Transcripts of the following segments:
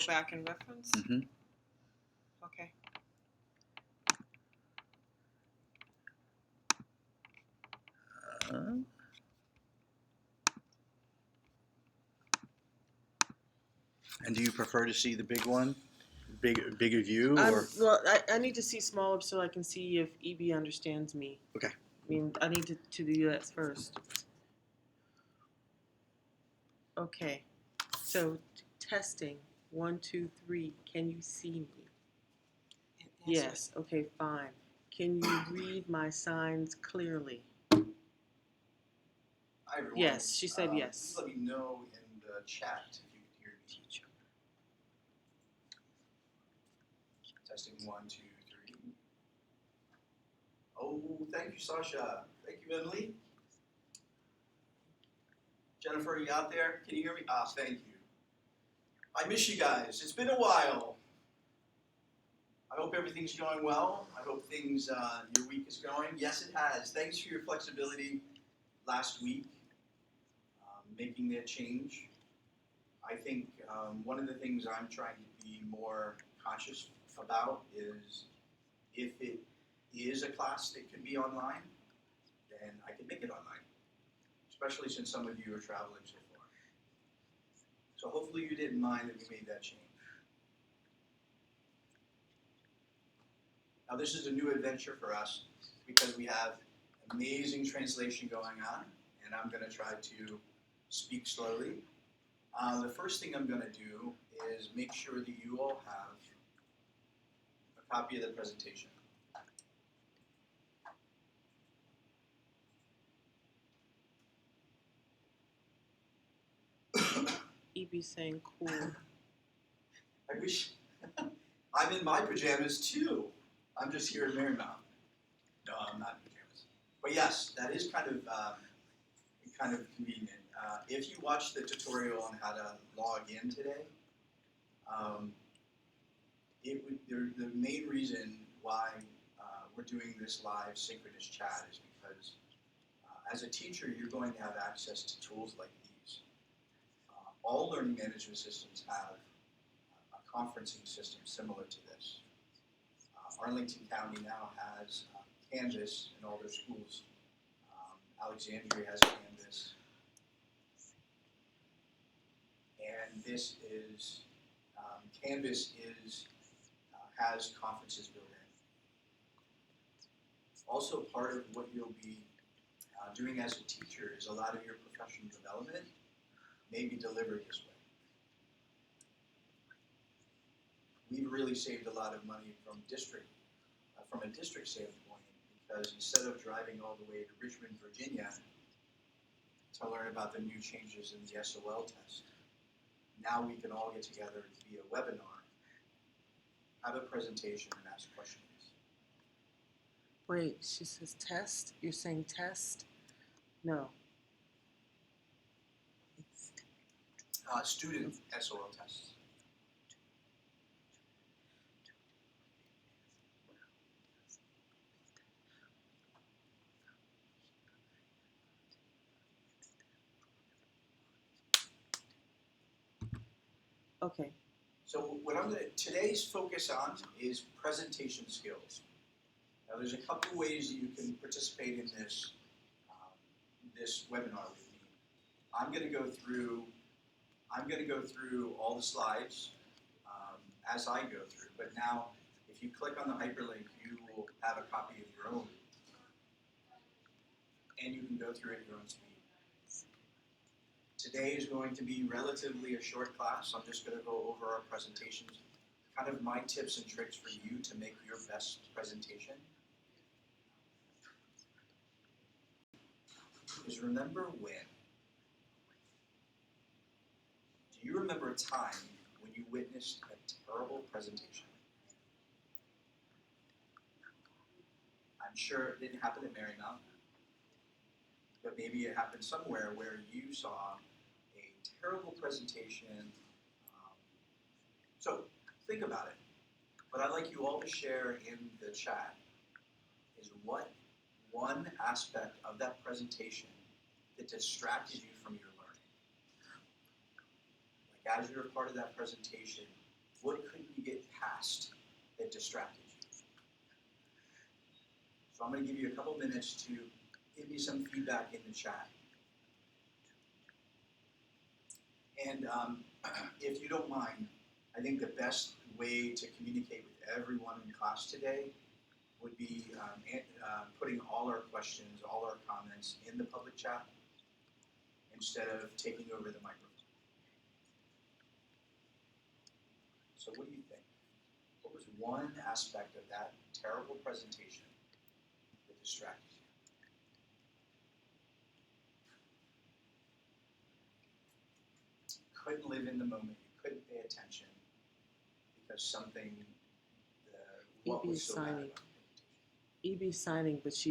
back and reference? Mm-hmm. Okay. And do you prefer to see the big one, bigger view, or? Well, I need to see smaller so I can see if EB understands me. Okay. I mean, I need to do that first. Okay. So, testing. 1, 2, 3. Can you see me? Yes. Okay, fine. Can you read my signs clearly? Hi everyone. Yes, she said yes. Please let me know in the chat if you can hear me. Testing 1, 2, 3. Oh, thank you, Sasha. Thank you, Emily. Jennifer, are you out there? Can you hear me? Thank you. I miss you guys. It's been a while. I hope everything's going well. I hope things, your week is going. Yes, it has. Thanks for your flexibility last week, making that change. I think one of the things I'm trying to be more conscious about is if it is a class that can be online, then I can make it online, especially since some of you are traveling so far. So hopefully you didn't mind that we made that change. Now this is a new adventure for us because we have amazing translation going on, and I'm going to try to speak slowly. The first thing I'm going to do is make sure that you all have a copy of the presentation. EB saying cool. I wish I'm in my pajamas too. I'm just here in Marymount. No, I'm not in pajamas. But yes, that is kind of convenient. If you watch the tutorial on how to log in today, the main reason why we're doing this live synchronous chat is because as a teacher, you're going to have access to tools like these. All learning management systems have a conferencing system similar to this. Arlington County now has Canvas in all their schools. Alexandria has Canvas. And this is, Canvas has conferences built in. Also, part of what you'll be doing as a teacher is a lot of your professional development may be delivered this way. We've really saved a lot of money from a district standpoint, because instead of driving all the way to Richmond, Virginia to learn about the new changes in the SOL test, now we can all get together via webinar, have a presentation, and ask questions. Wait, she says test? You're saying test? No. Student SOL tests. Okay. So what today's focus on is presentation skills. Now there's a couple ways that you can participate in this webinar with me. I'm going to go through all the slides as I go through. But now, if you click on the hyperlink, you will have a copy of your own, and you can go through it at your own speed. Today is going to be relatively a short class. I'm just going to go over our presentations, kind of my tips and tricks for you to make your best presentation. Is remember when. Do you remember a time when you witnessed a terrible presentation? I'm sure it didn't happen at Marymount, but maybe it happened somewhere where you saw a terrible presentation. So think about it. What I'd like you all to share in the chat is what one aspect of that presentation that distracted you from your learning. Like as you're a part of that presentation, distracted you. So I'm going to give you a couple minutes to give me some feedback in the chat. And if you don't mind, I think the best way to communicate with everyone in class today would be putting all our questions, all our comments in the public chat instead of taking over the microphone. So what do you think? What was one aspect of that terrible presentation that distracted you? Couldn't live in the moment, you couldn't pay attention because something, what EB was is so bad signing. about the presentation? EB is signing, but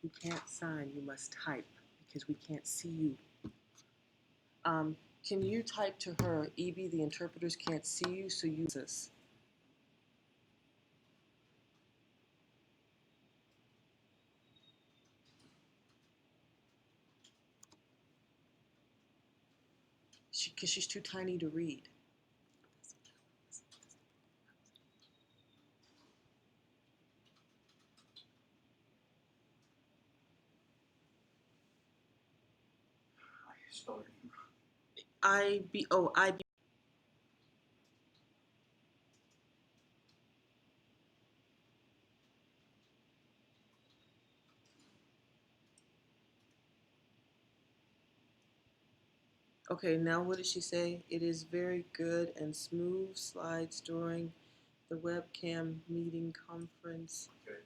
you can't sign, you must type because we can't see you. Can you type to her, EB, the interpreters can't see you, so use this. Because she's too tiny to read. I spelled her name wrong. IB. Okay, now what did she say? It is very good and smooth slides during the webcam meeting conference. Good.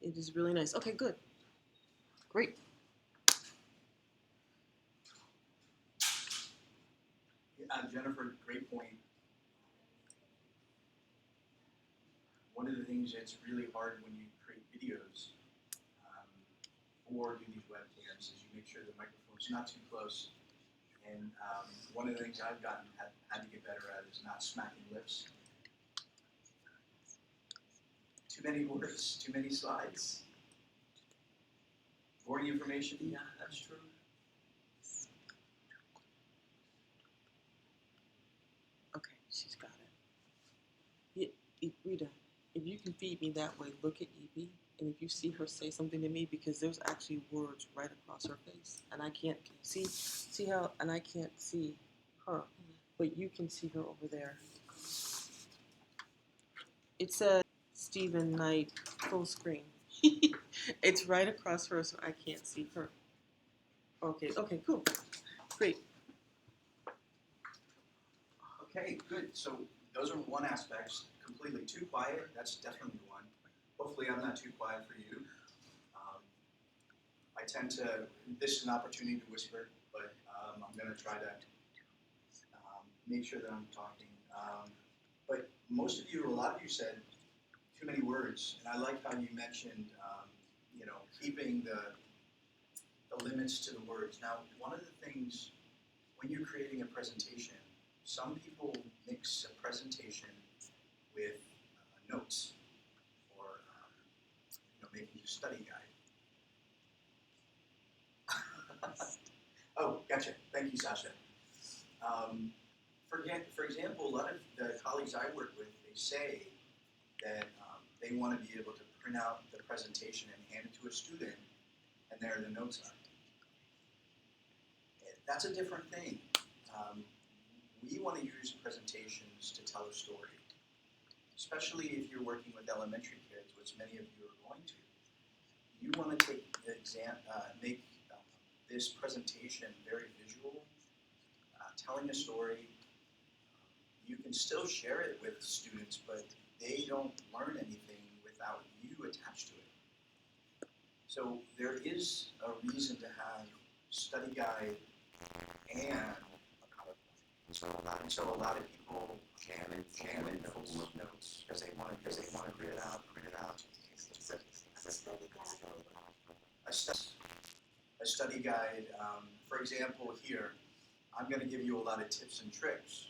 It is really nice. Okay, good. Great. Jennifer, great point. One of the things that's really hard when you create videos or do these webcams is you make sure the microphone's not too close. And one of the things I've had to get better at is not smacking lips. Too many words, too many slides. Boring information, yeah, that's true. Okay, she's got it. Rita, if you can feed me that way, look at EB, and if you see her say something to me, because there's actually words right across her face, and I can't see how, and I can't see her, but you can see her over there. It says Stephen Knight full screen. It's right across her, so I can't see her. Okay, cool, great. Okay, good. So those are one aspects. Completely too quiet, that's definitely one. Hopefully I'm not too quiet for you. I tend to, this is an opportunity to whisper, but I'm going to try to make sure that I'm talking. But most of you, a lot of you said too many words, and I like how you mentioned, keeping the limits to the words. Now, one of the things when you're creating a presentation, some people mix a presentation with notes or making a study guide. Oh, gotcha. Thank you, Sasha. For example, a lot of the colleagues I work with, they say that they want to be able to print out the presentation and hand it to a student, and there are the notes on it. That's a different thing. We want to use presentations to tell a story, especially if you're working with elementary kids, which many of you are going to. You want to make this presentation very visual, telling a story. You can still share it with students, but they don't learn anything without you attached to it. So there is a reason to have study guide and a PowerPoint. So a lot of people jam in full of notes because they want to print it out. A study guide, for example, here, I'm going to give you a lot of tips and tricks,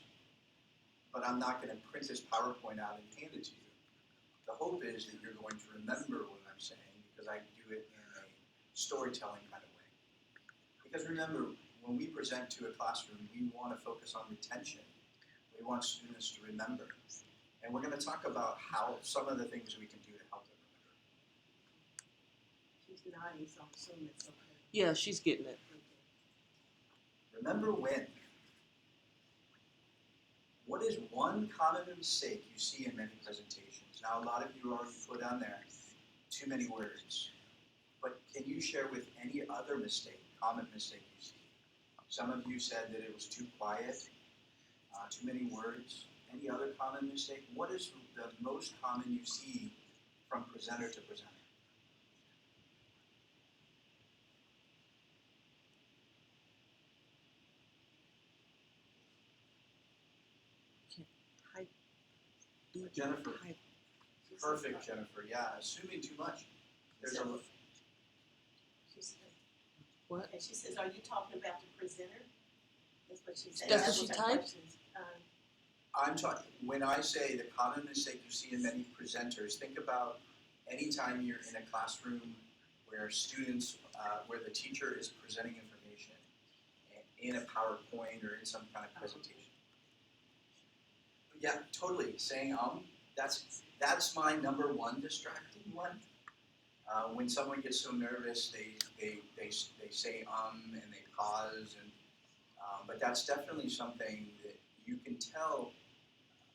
but I'm not going to print this PowerPoint out and hand it to you. The hope is that you're going to remember what I'm saying because I do it in a storytelling kind of way. Because remember, when we present to a classroom, we want to focus on retention. We They want students to remember. And we're going to talk about how some of the things we can do to help them remember. She's nodding, so I'm assuming it's okay. Yeah, she's getting it. Remember when? What is one common mistake you see in many presentations? Now, a lot of you already put on there too many words. But can you share with any other mistake, common mistake you see? Some of you said that it was too quiet, too many words. Any other common mistake? What is the most common you see from presenter to presenter? Type. Jennifer. Type. Perfect, Jennifer. Yeah, assuming too much. There's a She says, What? okay, she says, are you talking about the presenter? That's what she said. That's what That she was her typed? question. I'm talking, when I say the common mistake you see in many presenters, think about anytime you're in a classroom where students, where the teacher is presenting information in a PowerPoint or in some kind of presentation. Yeah, totally, saying that's my number one distracting one. When someone gets so nervous, they say and they pause, and but that's definitely something that you can tell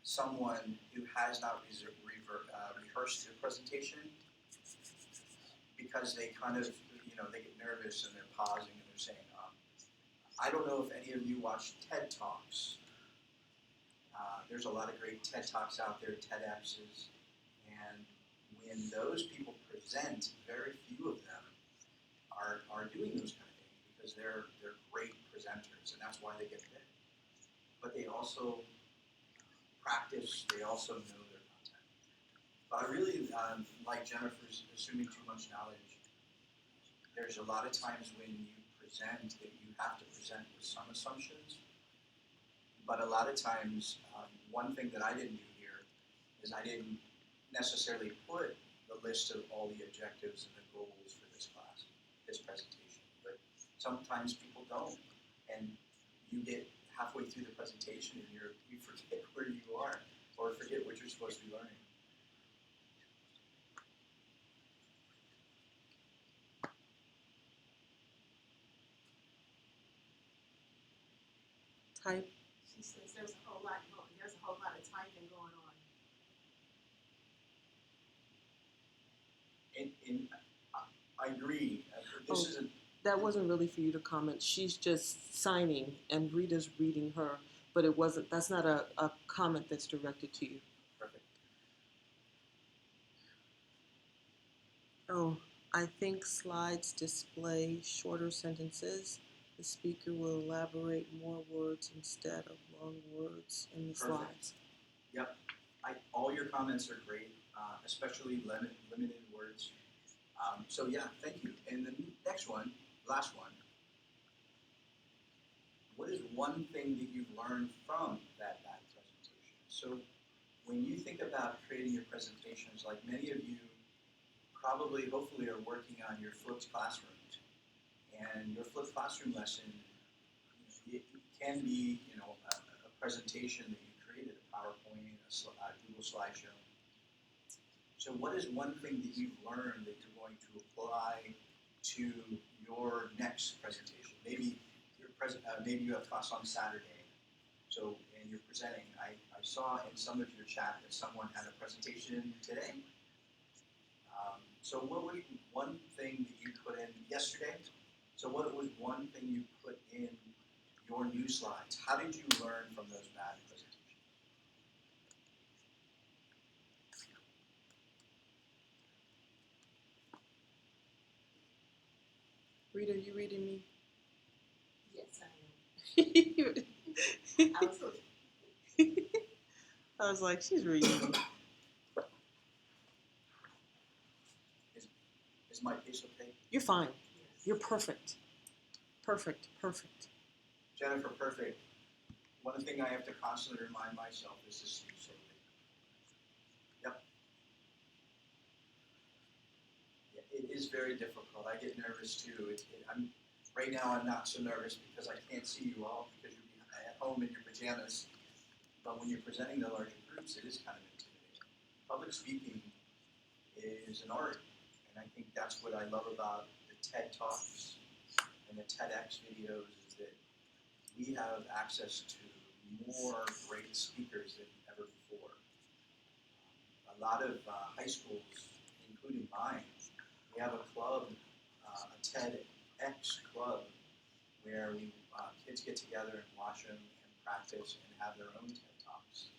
someone who has not rehearsed their presentation, because they kind of, they get nervous and they're pausing and they're saying I don't know if any of you watch TED Talks. There's a lot of great TED Talks out there, TEDx's, and when those people present, very few of them are doing those kind of things because they're great presenters, and that's why they get picked. But they also practice, they also know their content. But I really like Jennifer's assuming too much knowledge. There's a lot of times when you present that you have to present with some assumptions. But a lot of times, one thing that I didn't do here is I didn't necessarily put the list of all the objectives and the goals for this class, this presentation. But sometimes people don't, and you get halfway through the presentation and you forget where you are, or forget what you're supposed to be learning. Type. She says there's a whole lot of typing going on. I agree. This isn't. That wasn't really for you to comment. She's just signing and Rita's reading her, but it wasn't, that's not a comment that's directed to you. Perfect. Oh, I think slides display shorter sentences. The speaker will elaborate more words instead of long words in the Perfect. slides. Yep. All your comments are great, especially limited words. So yeah, thank you. And the next one, last one. What is one thing that you've learned from that presentation? So when you think about creating your presentations, like many of you probably, hopefully, are working on your flipped classrooms. And your flipped classroom lesson, it can be, a presentation that you created, a PowerPoint, a Google slideshow. So what is one thing that you've learned that you're going to apply to your next presentation? Maybe maybe you have class on Saturday, and you're presenting. I saw in some of your chat that someone had a presentation today. So what was one thing that you put in yesterday? So what was one thing you put in your new slides? How did you learn from those bad presentations? Rita, are you reading me? Yes, I am. I was I was like, she's reading me. Is my pace okay? You're fine. yes. You're perfect. Perfect. Perfect. Jennifer, perfect. One thing I have to constantly remind myself is to speak slowly. Yep. Yeah, it is very difficult. I get nervous too. Right now I'm not so nervous because I can't see you all because you're at home in your pajamas. But when you're presenting to larger groups, it is kind of intimidating. Public speaking is an art, and I think that's what I love about the TED Talks and the TEDx videos is that we have access to more great speakers than ever before. A lot of high schools, including mine, we have a club, a TEDx club, where kids get together and watch them and practice and have their own TED Talks.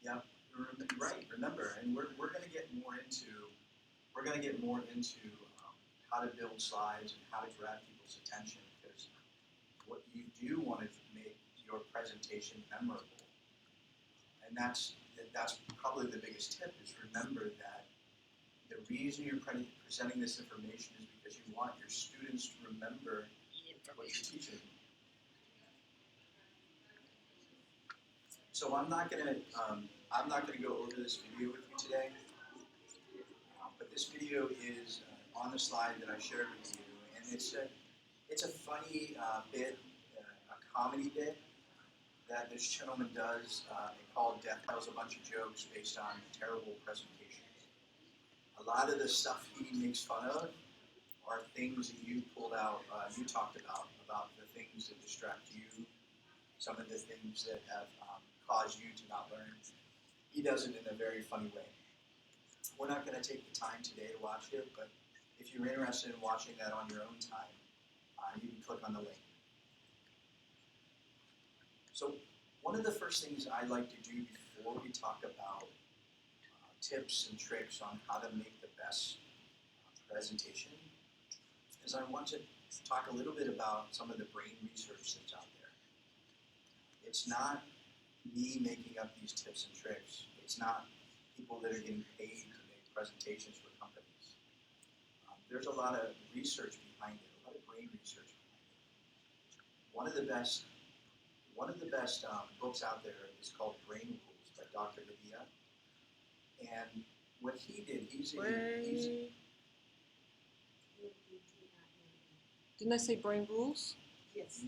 Yeah, right. Remember, and we're going to get more into how to build slides and how to grab people's attention, because what you do want to make your presentation memorable, and that's probably the biggest tip is remember that the reason you're presenting this information is because you want your students to remember what you're teaching. So I'm not gonna go over this video with you today, but this video is on the slide that I shared with you, and it's a funny bit, a comedy bit that this gentleman does. Called Death Tells a Bunch of Jokes based on terrible presentations. A lot of the stuff he makes fun of are things that you pulled out, you talked about the things that distract you, some of the things that have caused you to not learn. He does it in a very funny way. We're not going to take the time today to watch it, but if you're interested in watching that on your own time, you can click on the link. So one of the first things I like to do before we talk about tips and tricks on how to make the best presentation is I want to talk a little bit about some of the brain research that's out there. It's not me making up these tips and tricks. It's not people that are getting paid to make presentations for companies. There's a lot of research behind it, a lot of brain research behind it. One of the best books out there is called Brain Rules by Dr. Medea. And what he did, Didn't I say Brain Rules? Yes.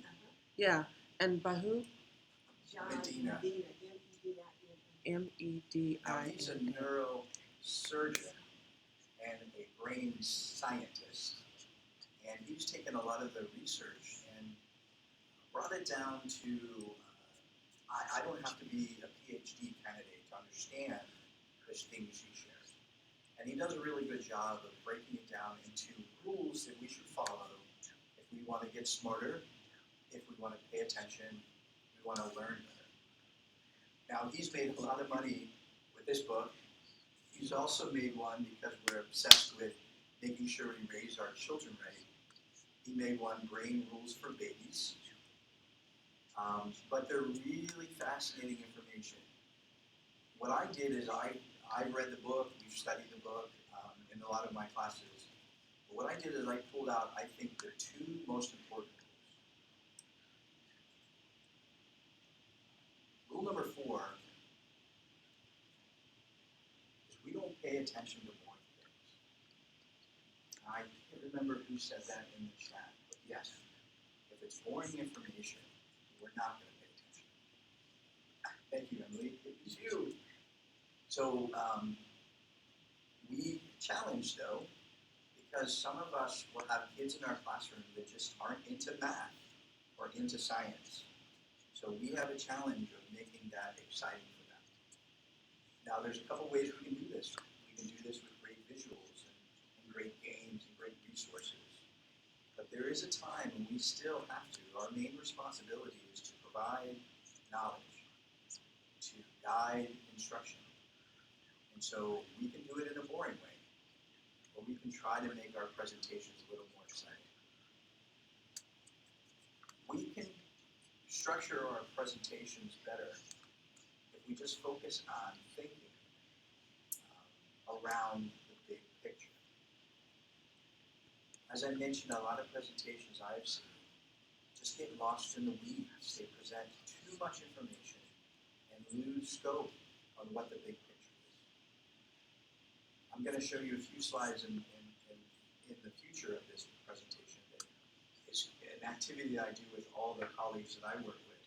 Yeah, and by who? Medina. M-E-D-I-N-A. Now he's a neurosurgeon and a brain scientist, and he's taken a lot of the research and brought it down to, I don't have to be a PhD candidate to understand the things he shares. And he does a really good job of breaking it down into rules that we should follow if we want to get smarter, if we want to pay attention, we want to learn better. Now, he's made a lot of money with this book. He's also made one because we're obsessed with making sure we raise our children right. He made one, Brain Rules for Babies. But they're really fascinating information. What I did is I read the book, we've studied the book in a lot of my classes. But what I did is I pulled out, I think, the two most important rules. Rule number 4 is we don't pay attention to boring things. I can't remember who said that in the chat, but yes, if it's boring information, we're not going to pay attention. Thank you, Emily. It was you. So we challenge, though, because some of us will have kids in our classroom that just aren't into math or into science. So we have a challenge of making that exciting for them. Now, there's a couple ways we can do this. We can do this with great visuals and great games and great resources. But there is a time when we still have to. Our main responsibility is to provide knowledge, to guide instruction. And so we can do it in a boring way, or we can try to make our presentations a little more exciting. We can structure our presentations better if we just focus on thinking around the big picture. As I mentioned, a lot of presentations I've seen just get lost in the weeds. They present too much information and lose scope on what the big picture is. I'm going to show you a few slides in in the future of this presentation that is an activity that I do with all the colleagues that I work with.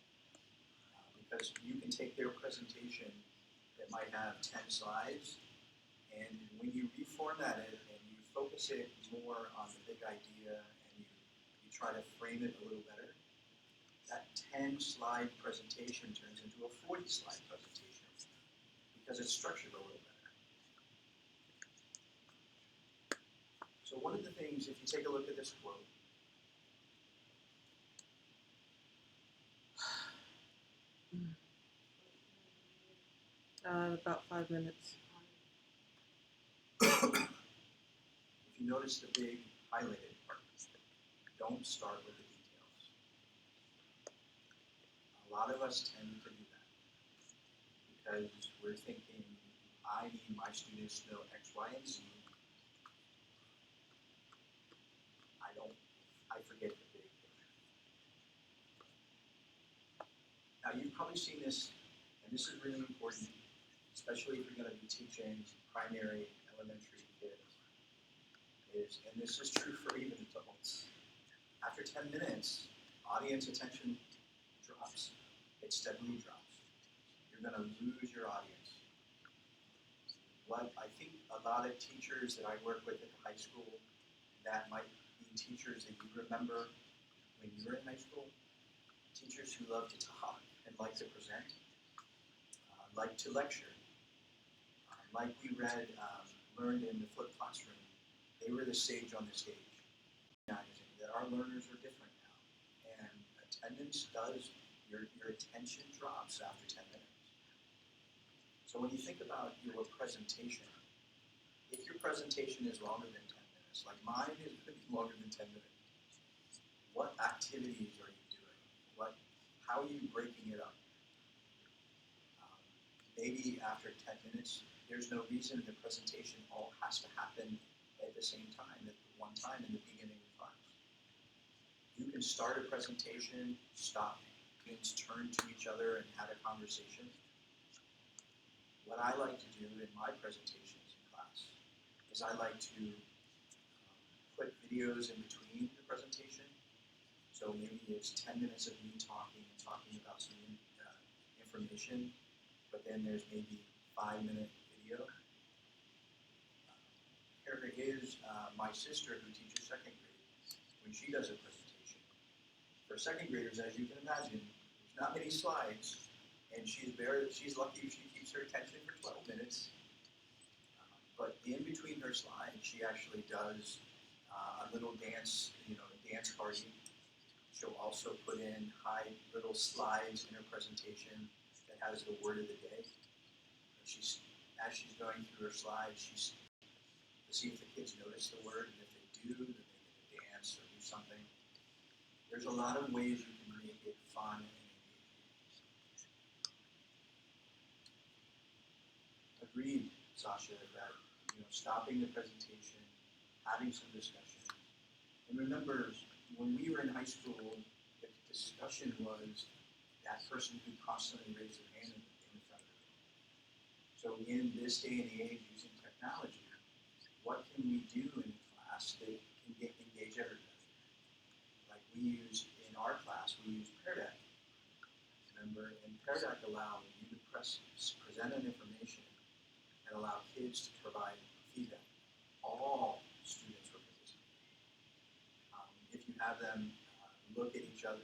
Because you can take their presentation that might have 10 slides, and when you reformat it and you focus it more on the big idea and you try to frame it a little better, that 10-slide presentation turns into a 40-slide presentation because it's structured a little better. So one of the things, if you take a look at this quote, About 5 minutes. if you notice the big highlighted part, don't start with the details. A lot of us tend to do that because we're thinking, I need my students to know X, Y, and Z. I forget the big picture. Now you've probably seen this, and this is really important, especially if you're going to be teaching primary, elementary kids, and this is true for even adults. After 10 minutes, audience attention drops. It steadily drops. You're going to lose your audience. What I think a lot of teachers that I work with at the high school, that might be teachers that you remember when you were in high school, teachers who love to talk and like to present, like to lecture. Like we learned in the flipped classroom, they were the sage on the stage. That our learners are different now. And attendance does, your attention drops after 10 minutes. So when you think about your presentation, if your presentation is longer than 10 minutes, like mine is going to be longer than 10 minutes, what activities are you doing? How are you breaking it up? Maybe after 10 minutes, there's no reason the presentation all has to happen at the same time, at one time in the beginning of class. You can start a presentation, stop, students turn to each other and have a conversation. What I like to do in my presentations in class is I like to put videos in between the presentation. So maybe it's 10 minutes of me talking about some information, but then there's maybe 5-minute video. Here is my sister who teaches second grade when she does a presentation. For second graders, as you can imagine, there's not many slides, and she's lucky if she keeps her attention for 12 minutes. But in between her slides, she actually does a little dance, dance party. She'll also put in little slides in her presentation that has the word of the day. And as she's going through her slides, she's to see if the kids notice the word, and if they do, then they get to dance or do something. There's a lot of ways you can make it fun and engaging. Agreed, Sasha, that stopping the presentation, having some discussion. And remember, when we were in high school, the discussion was that person who constantly raised their hand in front of them. So in this day and age, using technology, what can we do in class that can engage everybody? Like in our class, we use Pear Deck. Remember, and Pear Deck allowed you to present an information and allow kids to provide feedback. All students were participating. If you have them look at each other,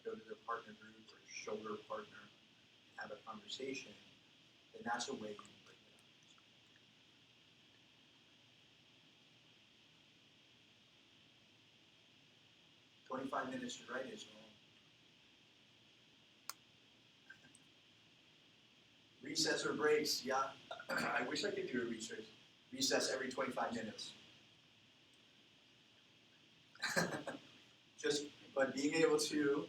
go to their partner group or shoulder partner and have a conversation, then that's a way you can break it up. 25 minutes to write is long. Recess or breaks, yeah. I wish I could do a recess every 25 minutes. But being able to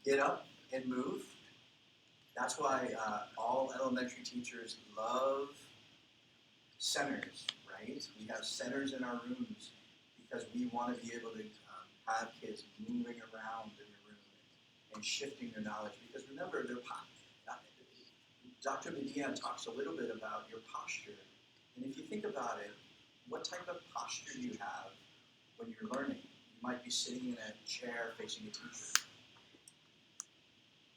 get up and move, that's why all elementary teachers love centers, right? We have centers in our rooms because we want to be able to have kids moving around in the room and shifting their knowledge. Because remember, Dr. Medina talks a little bit about your posture. And if you think about it, what type of posture do you have when you're learning? You might be sitting in a chair facing a teacher.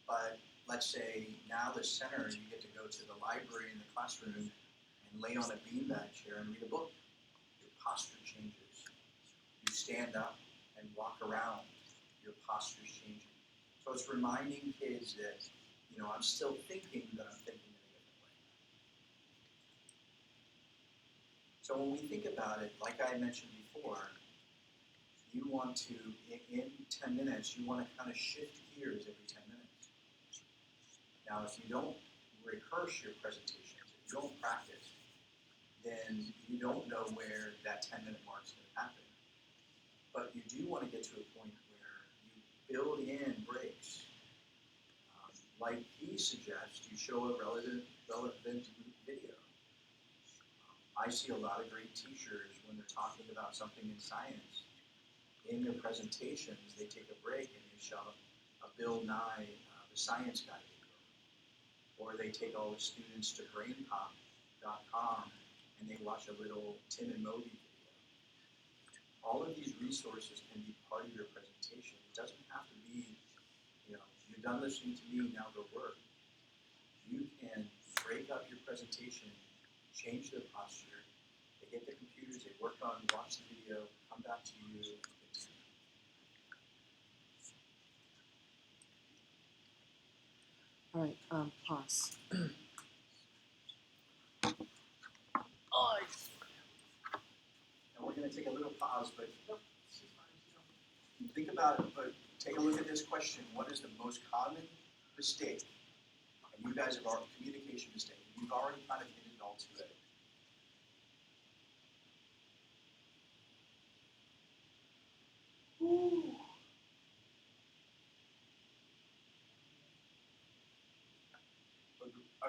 But let's say now the center, you get to go to the library in the classroom and lay on a beanbag chair and read a book. Your posture changes. You stand up and walk around. Your posture's changing. So it's reminding kids that, I'm still thinking, but I'm thinking in a different way. So when we think about it, like I mentioned before, you want to, in 10 minutes, you want to kind of shift gears every 10 minutes. Now, if you don't rehearse your presentations, if you don't practice, then you don't know where that 10-minute mark is going to happen. But you do want to get to a point where you build in breaks. Like he suggests, you show a relevant video. I see a lot of great teachers when they're talking about something in science. In their presentations, they take a break and they show a Bill Nye, the Science Guy video. Or they take all the students to brainpop.com and they watch a little Tim and Moby video. All of these resources can be part of your presentation. It doesn't have to be, you're done listening to me, now go work. You can break up your presentation, change the posture. They get the computers, they work on, watch the video, come back to you, and continue. All right, pause. And we're going to take a little pause, but think about it, but take a look at this question. What is the most common mistake? And you guys have already, communication mistake. You've already kind of hit it all to it. Ooh.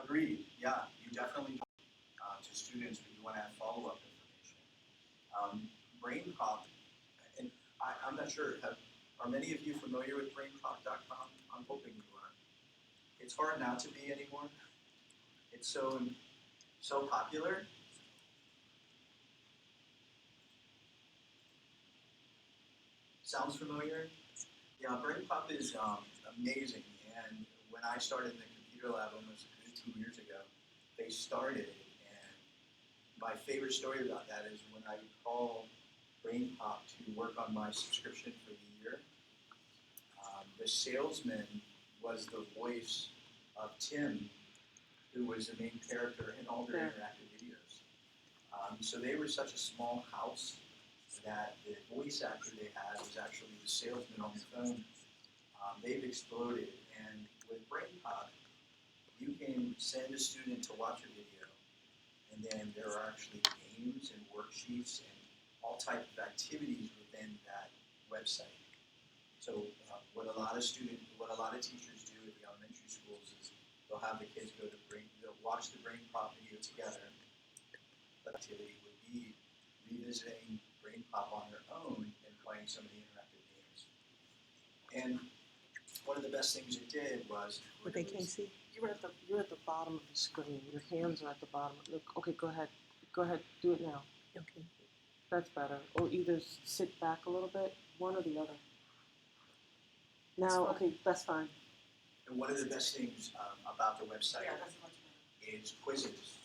Agreed. Yeah, you definitely to students, but you want to have follow-up information. Brain pop, and I'm not sure. Are many of you familiar with brainpop.com? I'm hoping you are. It's hard not to be anymore. It's so popular. Sounds familiar? Yeah, BrainPop is amazing. And when I started in the computer lab almost 18 years ago, they started. And my favorite story about that is when I would call BrainPop to work on my subscription for the year, the salesman was the voice of Tim, who was the main character in all their interactive videos. So they were such a small house that the voice actor they had was actually the salesman on the phone. They've exploded, and with BrainPop, you can send a student to watch a video, and then there are actually games and worksheets and all types of activities within that website. So what a lot of teachers do at the elementary schools is they'll have the kids they'll watch the BrainPop video together. The activity would be revisiting BrainPop on their own and playing some of the interactive games. And one of the best things it did was... But they can't see. You're at the bottom of the screen. Your hands are at the bottom. Look, okay, go ahead. Go ahead. Do it now. Okay. That's better. Or either sit back a little bit, one or the other. Now, okay, that's fine. And one of the best things about the website is quizzes.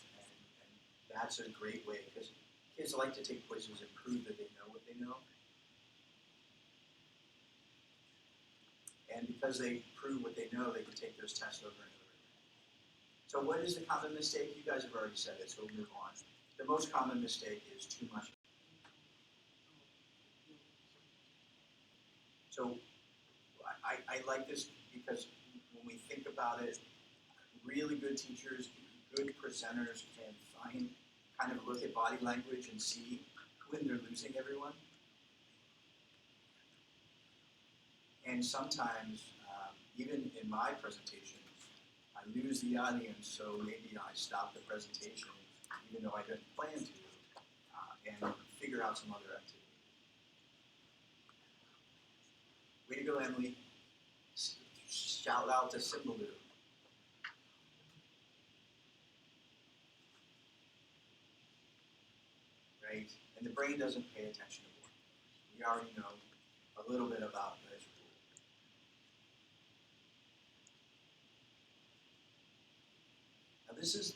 And that's a great way, because kids like to take quizzes and prove that they know what they know. And because they prove what they know, they can take those tests over and over again. So what is the common mistake? You guys have already said it, so we'll move on. The most common mistake is too much. So I like this because when we think about it, really good teachers, good presenters can kind of look at body language and see when they're losing everyone. And sometimes, even in my presentations, I lose the audience, so maybe I stop the presentation, even though I didn't plan to, and figure out some other activity. Way to go, Emily. Shout out to Simbaloo. Right? And the brain doesn't pay attention to boring. We already know a little bit about this rule. Now this is,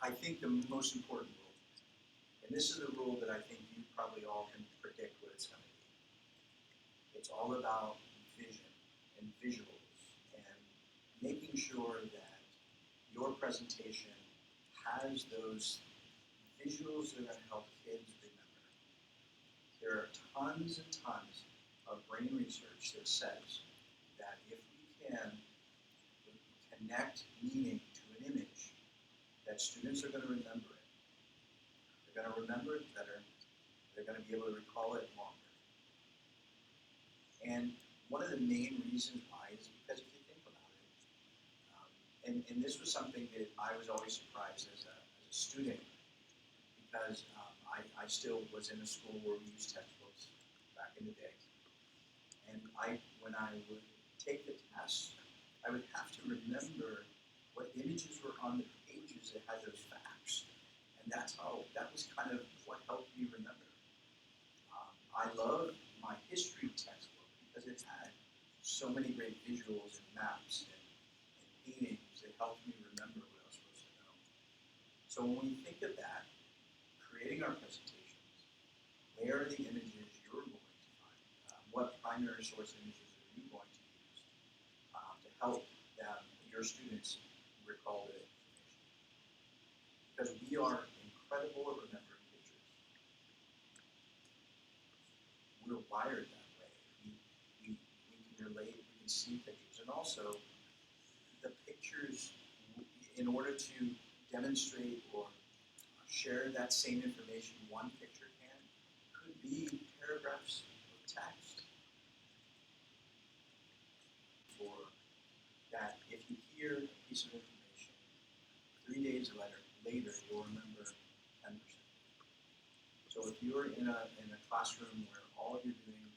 I think, the most important rule. And this is the rule that I think you probably all can predict what it's going to be. It's all about vision and visuals and making sure that your presentation has those visuals that are going to help kids remember. There are tons and tons of brain research that says that if we can connect meaning to an image, that students are going to remember it. They're going to remember it better. They're going to be able to recall it longer. And one of the main reasons why is because if you think about it, and this was something that I was always surprised as a student, because I still was in a school where we used textbooks back in the day. And when I would take the test, I would have to remember what images were on the pages that had those facts. And that was kind of what helped me remember. I love my history textbook because it had so many great visuals and maps and paintings that helped me remember what I was supposed to know. So when we think of that, creating our presentations, where are the images you're going to find? What primary source images are you going to use to help them, your students, recall the information? Because we are incredible at remembering pictures. We're wired that way. We can relate, we can see pictures. And also, the pictures, in order to demonstrate or share that same information one picture can, could be paragraphs of text. For that, if you hear a piece of information, 3 days later you'll remember 10%. So if you're in a classroom where all you're doing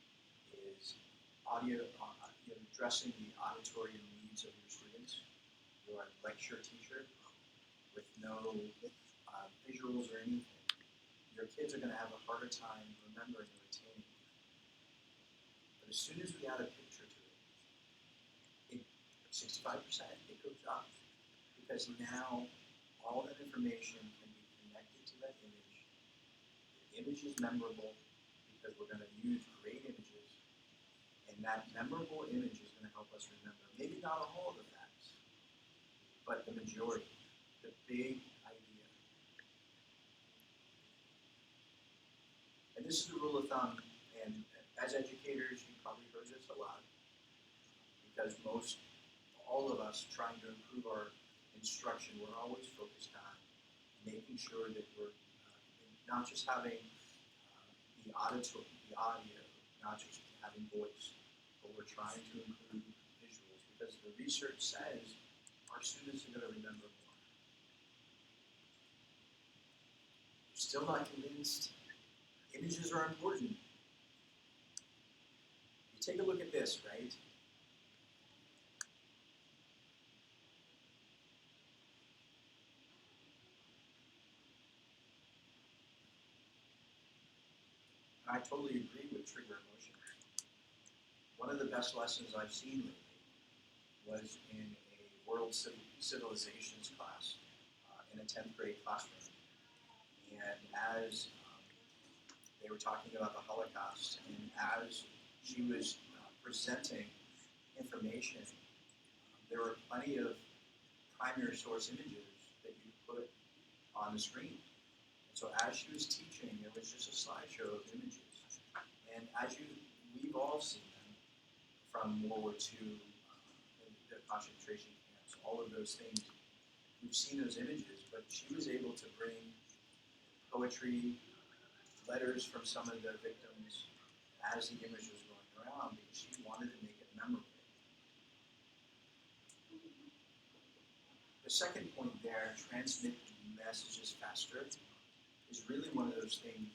is audio, you're addressing the auditory needs of your students, you're a lecture teacher with no visuals or anything, your kids are going to have a harder time remembering and retaining. But as soon as we add a picture to it, 65%, it goes up. Because now all that information can be connected to that image. The image is memorable because we're going to use great images. And that memorable image is going to help us remember, maybe not all of the facts, but the majority, the big idea. And this is the rule of thumb, and as educators, you probably heard this a lot, because all of us trying to improve our instruction, we're always focused on making sure that we're not just having the audio, not just having voice, but we're trying to include visuals, because the research says our students are going to remember more. You're still not convinced? Images are important. You take a look at this, right? And I totally agree with trigger emotions. One of the best lessons I've seen lately was in a world civilizations class in a 10th grade classroom. And as they were talking about the Holocaust, and as she was presenting information, there were plenty of primary source images that you could put on the screen. And so as she was teaching, it was just a slideshow of images. And we've all seen them from World War II, the concentration camps, all of those things. We've seen those images, but she was able to bring poetry, letters from some of the victims as the image was going around, because she wanted to make it memorable. The second point there, transmit messages faster, is really one of those things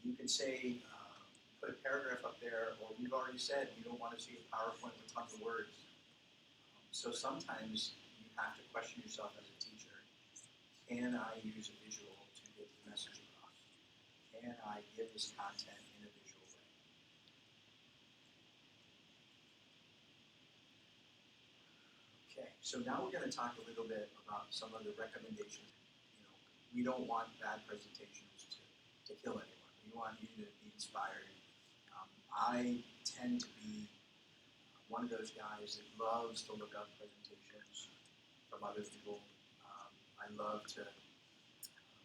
where you can say, put a paragraph up there, or we've already said you don't want to see a PowerPoint with tons of words. So sometimes you have to question yourself as a teacher. Can I use a visual to get the message across? can I give this content in a visual way? Okay, so now we're going to talk a little bit about some of the recommendations. You know, we don't want bad presentations to kill anyone. We want you to be inspired. I tend to be one of those guys that loves to look up presentations from other people. I love to,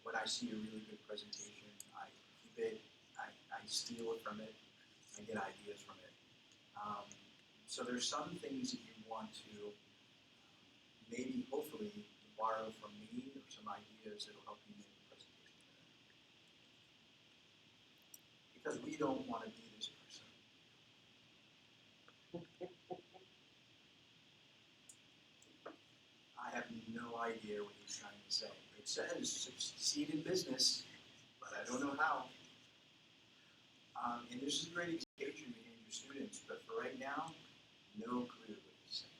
when I see a really good presentation, I keep it, I steal it from it, I get ideas from it. So there's some things that you want to maybe, hopefully, borrow from me or some ideas that will help you make the presentation better. Because we don't want to be this person. I have no idea what he's trying to say. It says succeed in business, but I don't know how. And this is a great education behind your students, but for right now, no clue what he's saying.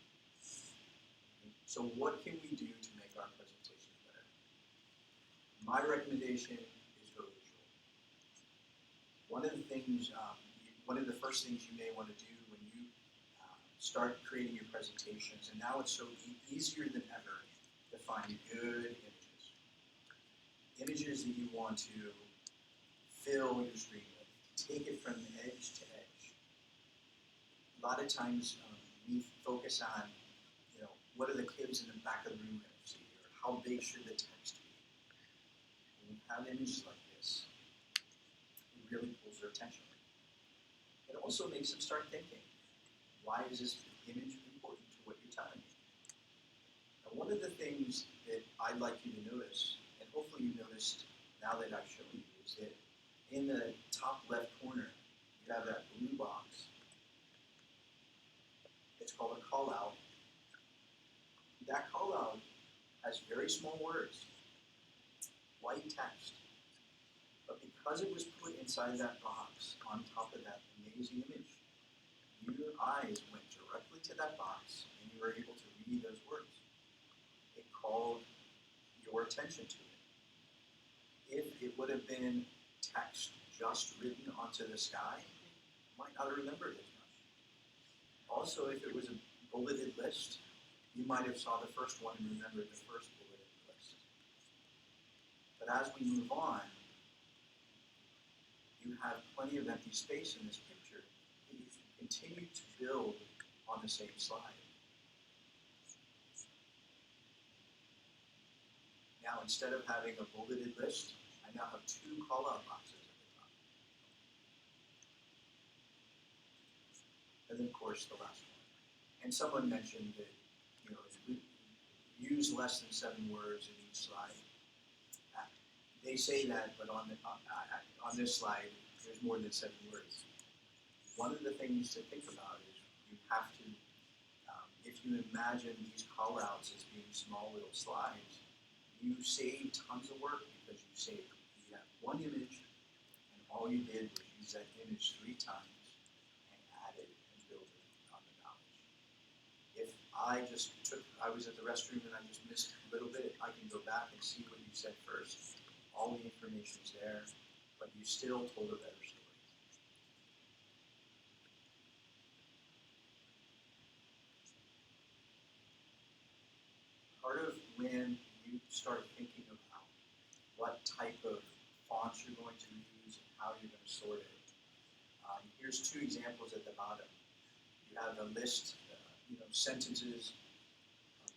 So what can we do to make our presentations better? My recommendation is go visual. One of the first things you may want to do when you start creating your presentations, and now it's so easier than ever to find good images. Images that you want to fill your screen with. Take it from edge to edge. A lot of times we focus on, what are the kids in the back of the room going to see, or how big should the text be. When you have images like this, it really pulls their attention. It also makes them start thinking, why is this image important to what you're telling me? Now, one of the things that I'd like you to notice, and hopefully you noticed now that I've shown you, is that in the top left corner, you have that blue box. It's called a call out. That call out has very small words, white text. But because it was put inside that box on top of that amazing image, your eyes went directly to that box and you were able to read those words. It called your attention to it. If it would have been text just written onto the sky, you might not have remembered it as much. Also, if it was a bulleted list, you might have saw the first one and remembered the first bulleted list. But as we move on, you have plenty of empty space in this picture, and you can continue to build on the same slide. Now, instead of having a bulleted list, I now have two call-out boxes at the top. And then, of course, the last one. And someone mentioned that, use less than 7 words in each slide. They say that, but on this slide, there's more than 7 words. One of the things to think about is you have to, if you imagine these call-outs as being small little slides, you save tons of work because you have one image, and all you did was use that image 3 times and added and build it on the knowledge. If I was at the restroom and I just missed a little bit, I can go back and see what you said first. All the information's there, but you still told a better story. Part of when you start thinking about what type of fonts you're going to use and how you're going to sort it, here's 2 examples at the bottom. You have a list, sentences,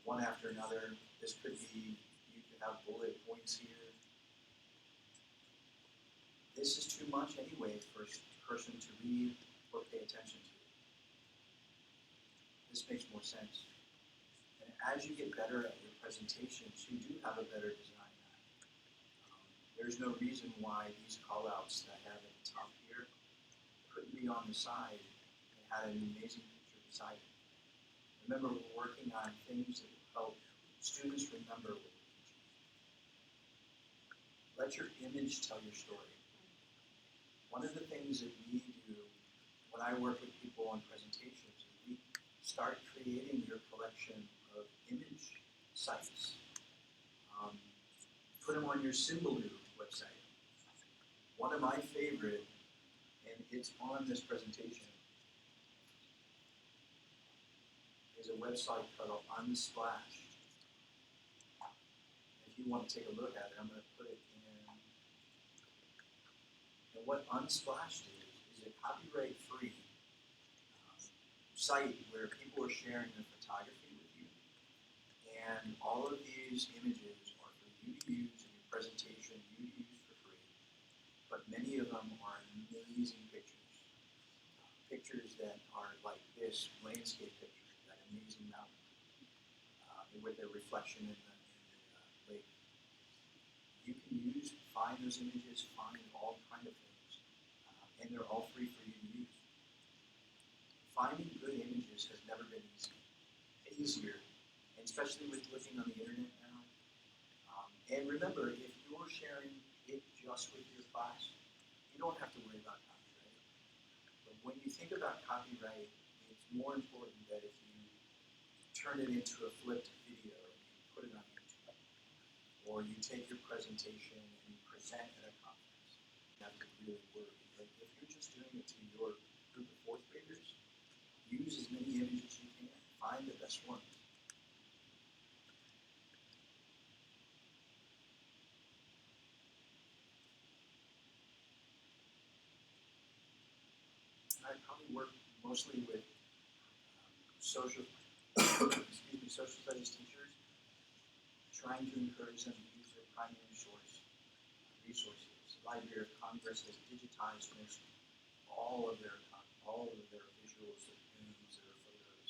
one after another. This could be, you could have bullet points here. This is too much anyway for a person to read or pay attention to. This makes more sense. And as you get better at your presentations, you do have a better design. There's no reason why these callouts that I have at the top here couldn't be on the side and had an amazing picture beside it. Remember, we're working on things that will help students remember what we're teaching. Let your image tell your story. One of the things that we do when I work with people on presentations is we start creating your collection of image sites. Put them on your Symbaloo website. One of my favorite, and it's on this presentation, is a website called Unsplash. If you want to take a look at it, I'm going to put it in. And what Unsplash is a copyright-free site where people are sharing their photography with you. And all of these images are for you to use in your presentation, you to use for free. But many of them are amazing pictures. Pictures that are like this landscape picture, that amazing mountain, with their reflection in the lake. You can find those images, find all kind of things, and they're all free for you to use. Finding good images has never been easier, and especially with looking on the internet now. And remember, if you're sharing it just with your class, you don't have to worry about copyright. But when you think about copyright, it's more important that if you turn it into a flipped video and you put it on YouTube, or you take your presentation and you present at a conference, you have to really worry. But if you're just doing it to your group of fourth graders, use as many images as you can. Find the best ones. I probably work mostly with social studies teachers, trying to encourage them to use their primary source resources. The Library of Congress has digitized most all of their visuals, their memes, their photos.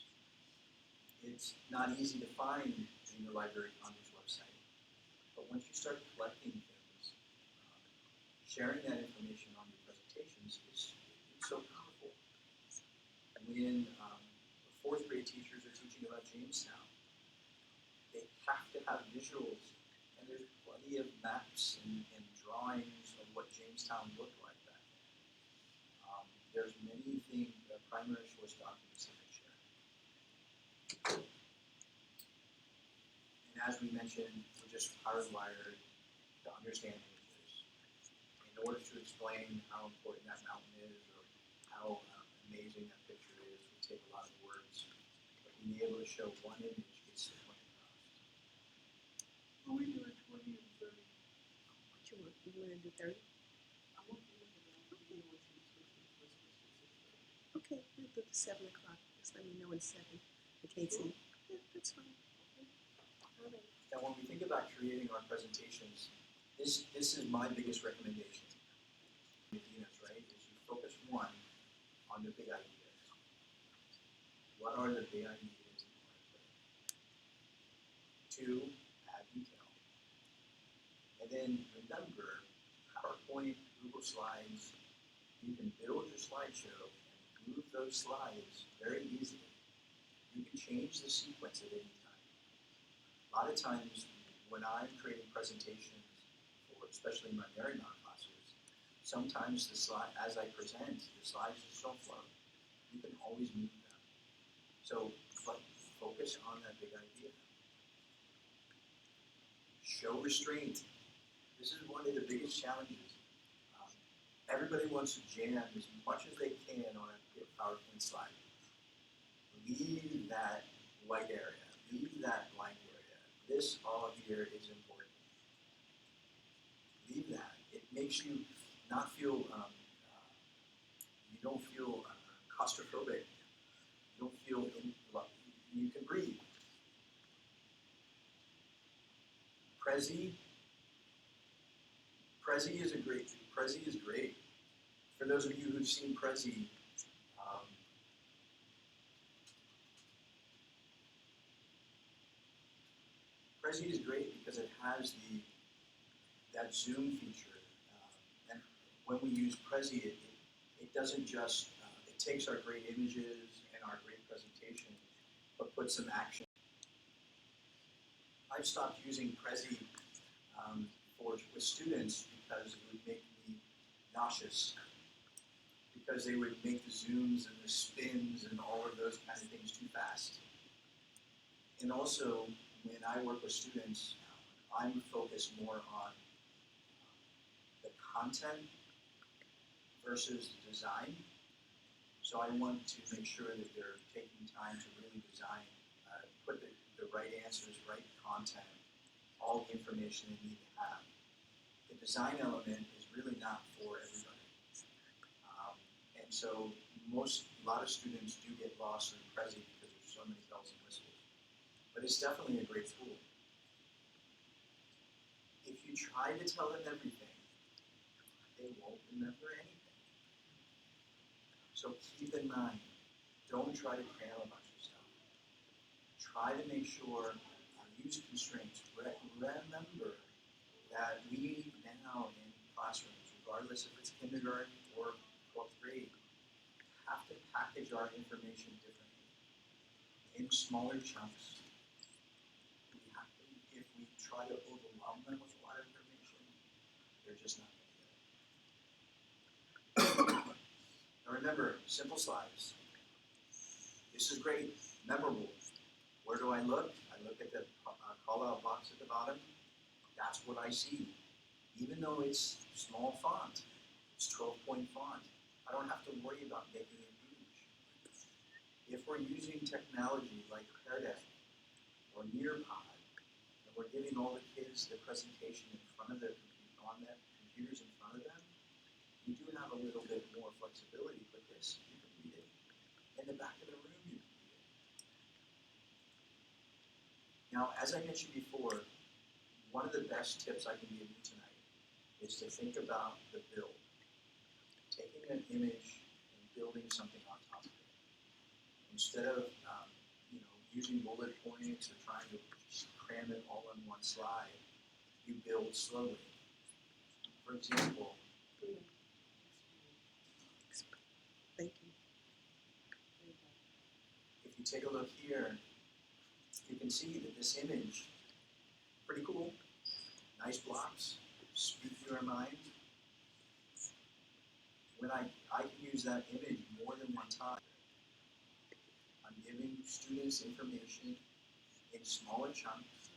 It's not easy to find in the Library of Congress website, but once you start collecting things, sharing that information on your presentations is so powerful. When the fourth grade teachers are teaching about Jamestown, they have to have visuals, and there's plenty of maps and drawings of what Jamestown looked like back then. There's many things, primary source documents that they share. And as we mentioned, we're just hardwired to understand images. In order to explain how important that mountain is or how amazing that picture is, we take a lot of words. But being able to show one image gets the point across. Well, we do it 20 and 30. What you want? You want to do 30? I want to look at that. Okay. Okay, we'll do the 7 o'clock. Just let me know in 7. I can't see. Yeah, that's fine. Okay. All right. Now, when we think about creating our presentations, this is my biggest recommendation. Ideas, right? Is you focus one on the big ideas. What are the big ideas you want to put in? 2, add detail. And then remember, PowerPoint, Google Slides, you can build your slideshow and move those slides very easily. You can change the sequence at any time. A lot of times when I'm creating presentations for especially my Marymount classes, sometimes the slide, as I present, the slides just don't flow. You can always move them. So focus on that big idea. Show restraint. This is one of the biggest challenges. Everybody wants to jam as much as they can on a PowerPoint slide. Leave that white area. Leave that blank area. This all here is important. Leave that. It makes you not feel, you don't feel claustrophobic. You don't feel, you can breathe. Prezi is great. For those of you who've seen Prezi, Prezi is great because it has that zoom feature. And when we use Prezi, it doesn't just, it takes our great images and our great presentation, but puts some action. I've stopped using Prezi with students because it would make me nauseous. Because they would make the zooms and the spins and all of those kind of things too fast. And also, when I work with students, I'm focused more on the content versus design. So I want to make sure that they're taking time to really design, put the right answers, right content, all the information they need to have. The design element is really not for everybody. And so a lot of students do get lost in Prezi because there's so many bells and whistles. But it's definitely a great tool. If you try to tell them everything, they won't remember anything. So keep in mind, don't try to cram a bunch of stuff. Try to make sure, use constraints. Remember that we now in classrooms, regardless if it's kindergarten or 12th grade, have to package our information differently in smaller chunks. If we try to overwhelm them with a lot of information, they're just not going to get it. Now remember, simple slides. This is great, memorable. Where do I look? I look at the call-out box at the bottom. That's what I see. Even though it's small font, it's 12-point font, I don't have to worry about making it huge. If we're using technology like Pear Deck or Nearpod, and we're giving all the kids the presentation in front of on their computers in front of them, you do have a little bit more flexibility, but this, you can read it. In the back of the room, you can read it. Now, as I mentioned before, one of the best tips I can give you tonight is to think about the build. Taking an image and building something on top of it. Instead of using bullet points or trying to just cram it all in one slide, you build slowly. For example, Thank you. if you take a look here, you can see that this image, pretty cool, nice blocks, speak your mind. When I can use that image more than one time, I'm giving students information in smaller chunks,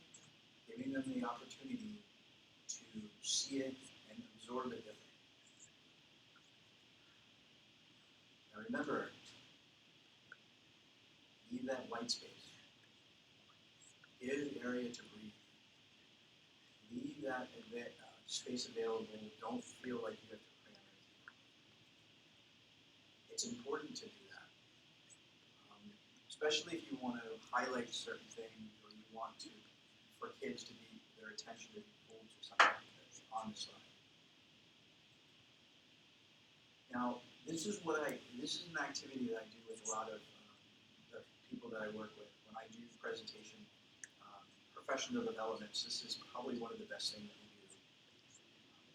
giving them the opportunity to see it and absorb it differently. Now remember, leave that white space. Give area to breathe. Leave that space available. Don't feel like you have to cram everything. It's important to do that. Especially if you want to highlight certain things or you want for kids to be, their attention to be pulled to something that's on the slide. Now, this is an activity that I do with a lot of the people that I work with. When I do presentation, professional developments, this is probably one of the best things that we do.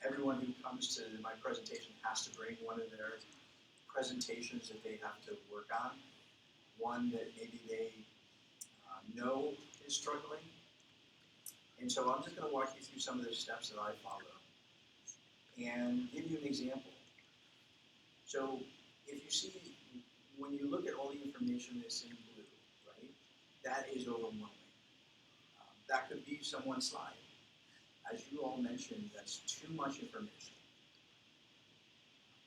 Everyone who comes to my presentation has to bring one of their presentations that they have to work on. One that maybe they know is struggling. And so I'm just going to walk you through some of the steps that I follow and give you an example. So if you see, when you look at all the information that's in blue, right, that is overwhelming. That could be someone's slide. As you all mentioned, that's too much information.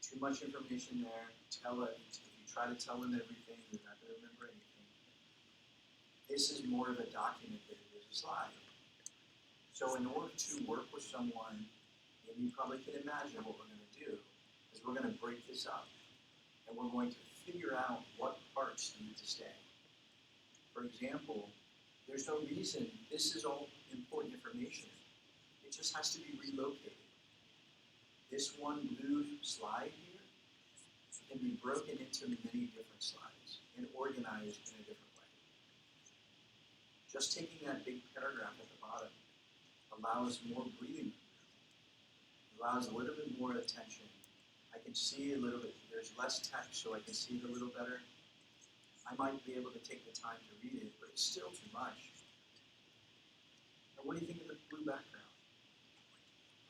Too much information there. If you try to tell them everything, they're not going to remember anything. This is more of a document than it is a slide. So in order to work with someone, and you probably can imagine what we're going to do, is we're going to break this up. And we're going to figure out what parts need to stay. For example, there's no reason, this is all important information. It just has to be relocated. This one blue slide here can be broken into many different slides and organized in a different way. Just taking that big paragraph at the bottom allows more breathing. Allows a little bit more attention. I can see a little bit, there's less text so I can see it a little better. I might be able to take the time to read it, but it's still too much. And what do you think of the blue background?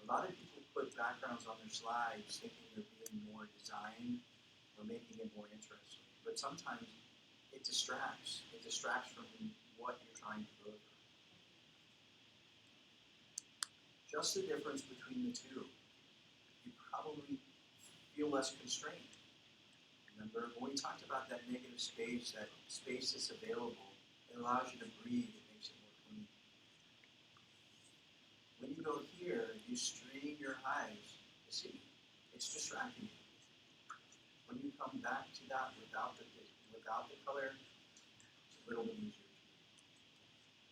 A lot of people put backgrounds on their slides thinking they're being more design or making it more interesting. But sometimes it distracts. It distracts from what you're trying to deliver. Just the difference between the two. You probably feel less constrained. Remember, when we talked about that negative space, that space that's available, it allows you to breathe, it makes it more clean. When you go here, you strain your eyes to see. It's distracting you. When you come back to that without the color, it's a little bit easier to read.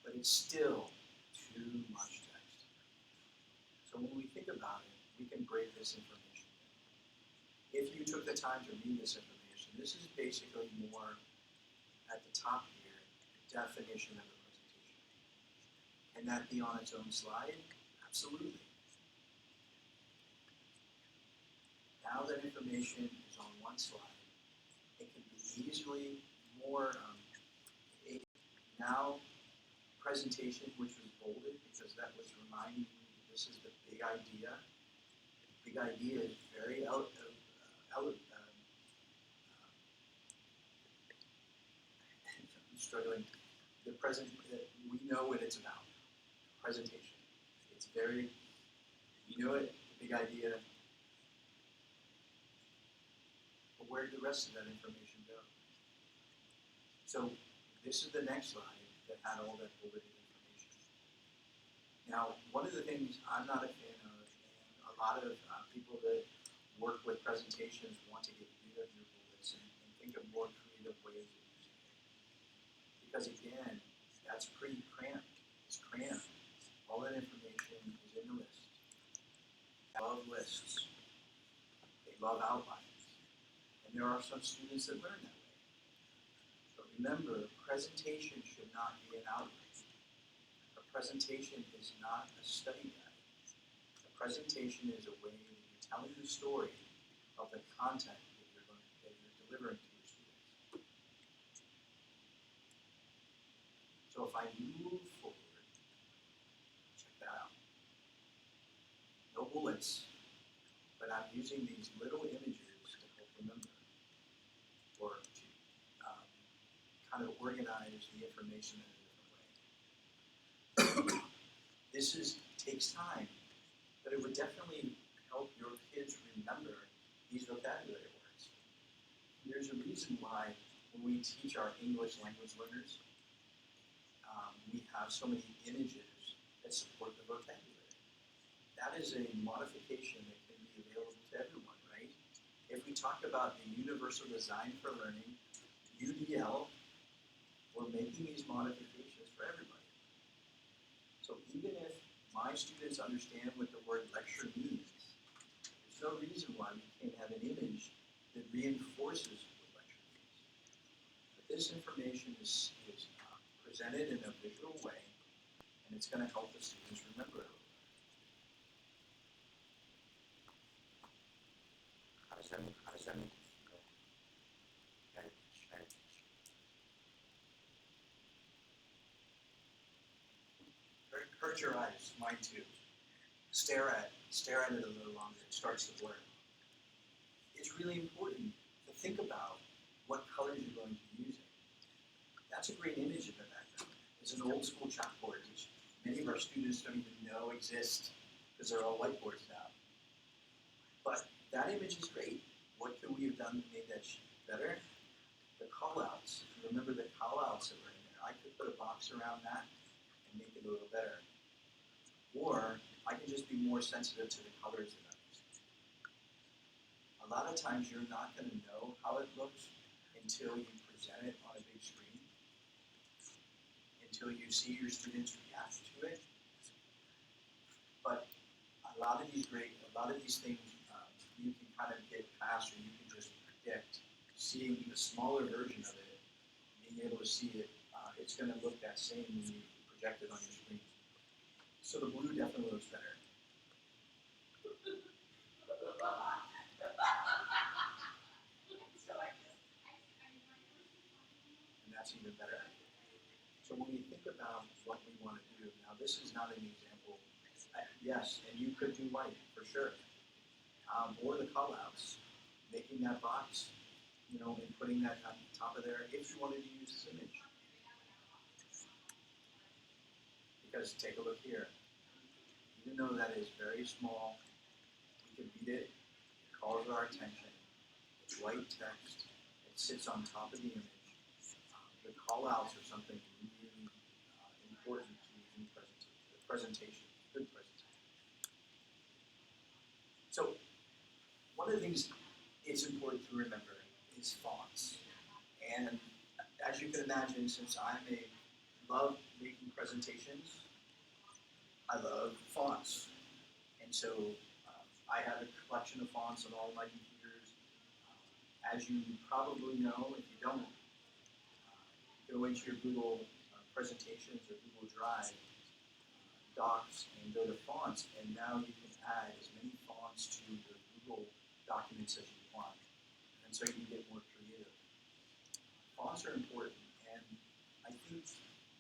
But it's still too much text. So when we think about it, we can break this information down. If you took the time to read this information, this is basically more at the top here, the definition of a presentation. Can that be on its own slide? Absolutely. Now that information is on one slide, it can be easily more, now presentation, which was bolded because that was reminding you that this is the big idea. The big idea is very I'm struggling. We know what it's about. Presentation. It's very, you know it, the big idea. But where did the rest of that information go? So this is the next slide that had all that bulleted information. Now, one of the things I'm not a fan of, and a lot of people that work with presentations want to get rid of your bullets and think of more creative ways of using it. Because again, that's pretty cramped. It's cramped. All that information is in the list. They love lists. They love outlines. And there are some students that learn that way. But remember, presentation should not be an outline. A presentation is not a study guide. A presentation is a way that you're telling the story of the content that you're delivering to your students. So if I move forward, check that out. No bullets, but I'm using these little images to help remember, or to kind of organize the information in a different way. Takes time, but it would definitely help your kids remember these vocabulary words. There's a reason why when we teach our English language learners, we have so many images that support the vocabulary. That is a modification that can be available to everyone, right? If we talk about the Universal Design for Learning, UDL, we're making these modifications for everybody. So even if my students understand what the word lecture means, there's no reason why we can't have an image that reinforces what lecture means. But this information is presented in a visual way, and it's going to help the students remember it. Hurt your eyes, mine too. Stare at it a little longer. It starts to blur. It's really important to think about what colors you're going to be using. That's a great image in the background. It's an old school chalkboard, which many of our students don't even know exist because they're all whiteboards now. But that image is great. What could we have done to make that better? The call-outs. Remember the call-outs that were in there. I could put a box around that and make it a little better. Or I can just be more sensitive to the colors that I'm using. A lot of times you're not going to know how it looks until you present it on a big screen, until you see your students react to it. But a lot of these things you can kind of get past, or you can just predict. Seeing the smaller version of it, being able to see it, it's going to look that same when you project it on your screen. So the blue definitely looks better. And that's even better. So when we think about what we want to do, now this is not an example. Yes, and you could do white for sure. Or the callouts, making that box, and putting that on top of there if you wanted to use this image. Because take a look here. Even though that is very small, we can read it, it calls our attention. It's white text. It sits on top of the image. The call-outs are something really important to using presentation, good presentation. So one of the things it's important to remember is fonts. And as you can imagine, since love making presentations, I love fonts. And so I have a collection of fonts on all my computers. As you probably know, if you don't, go into your Google presentations or Google Drive docs and go to fonts, and now you can add as many fonts to your Google documents as you want. And so you can get more creative. Fonts are important, and I think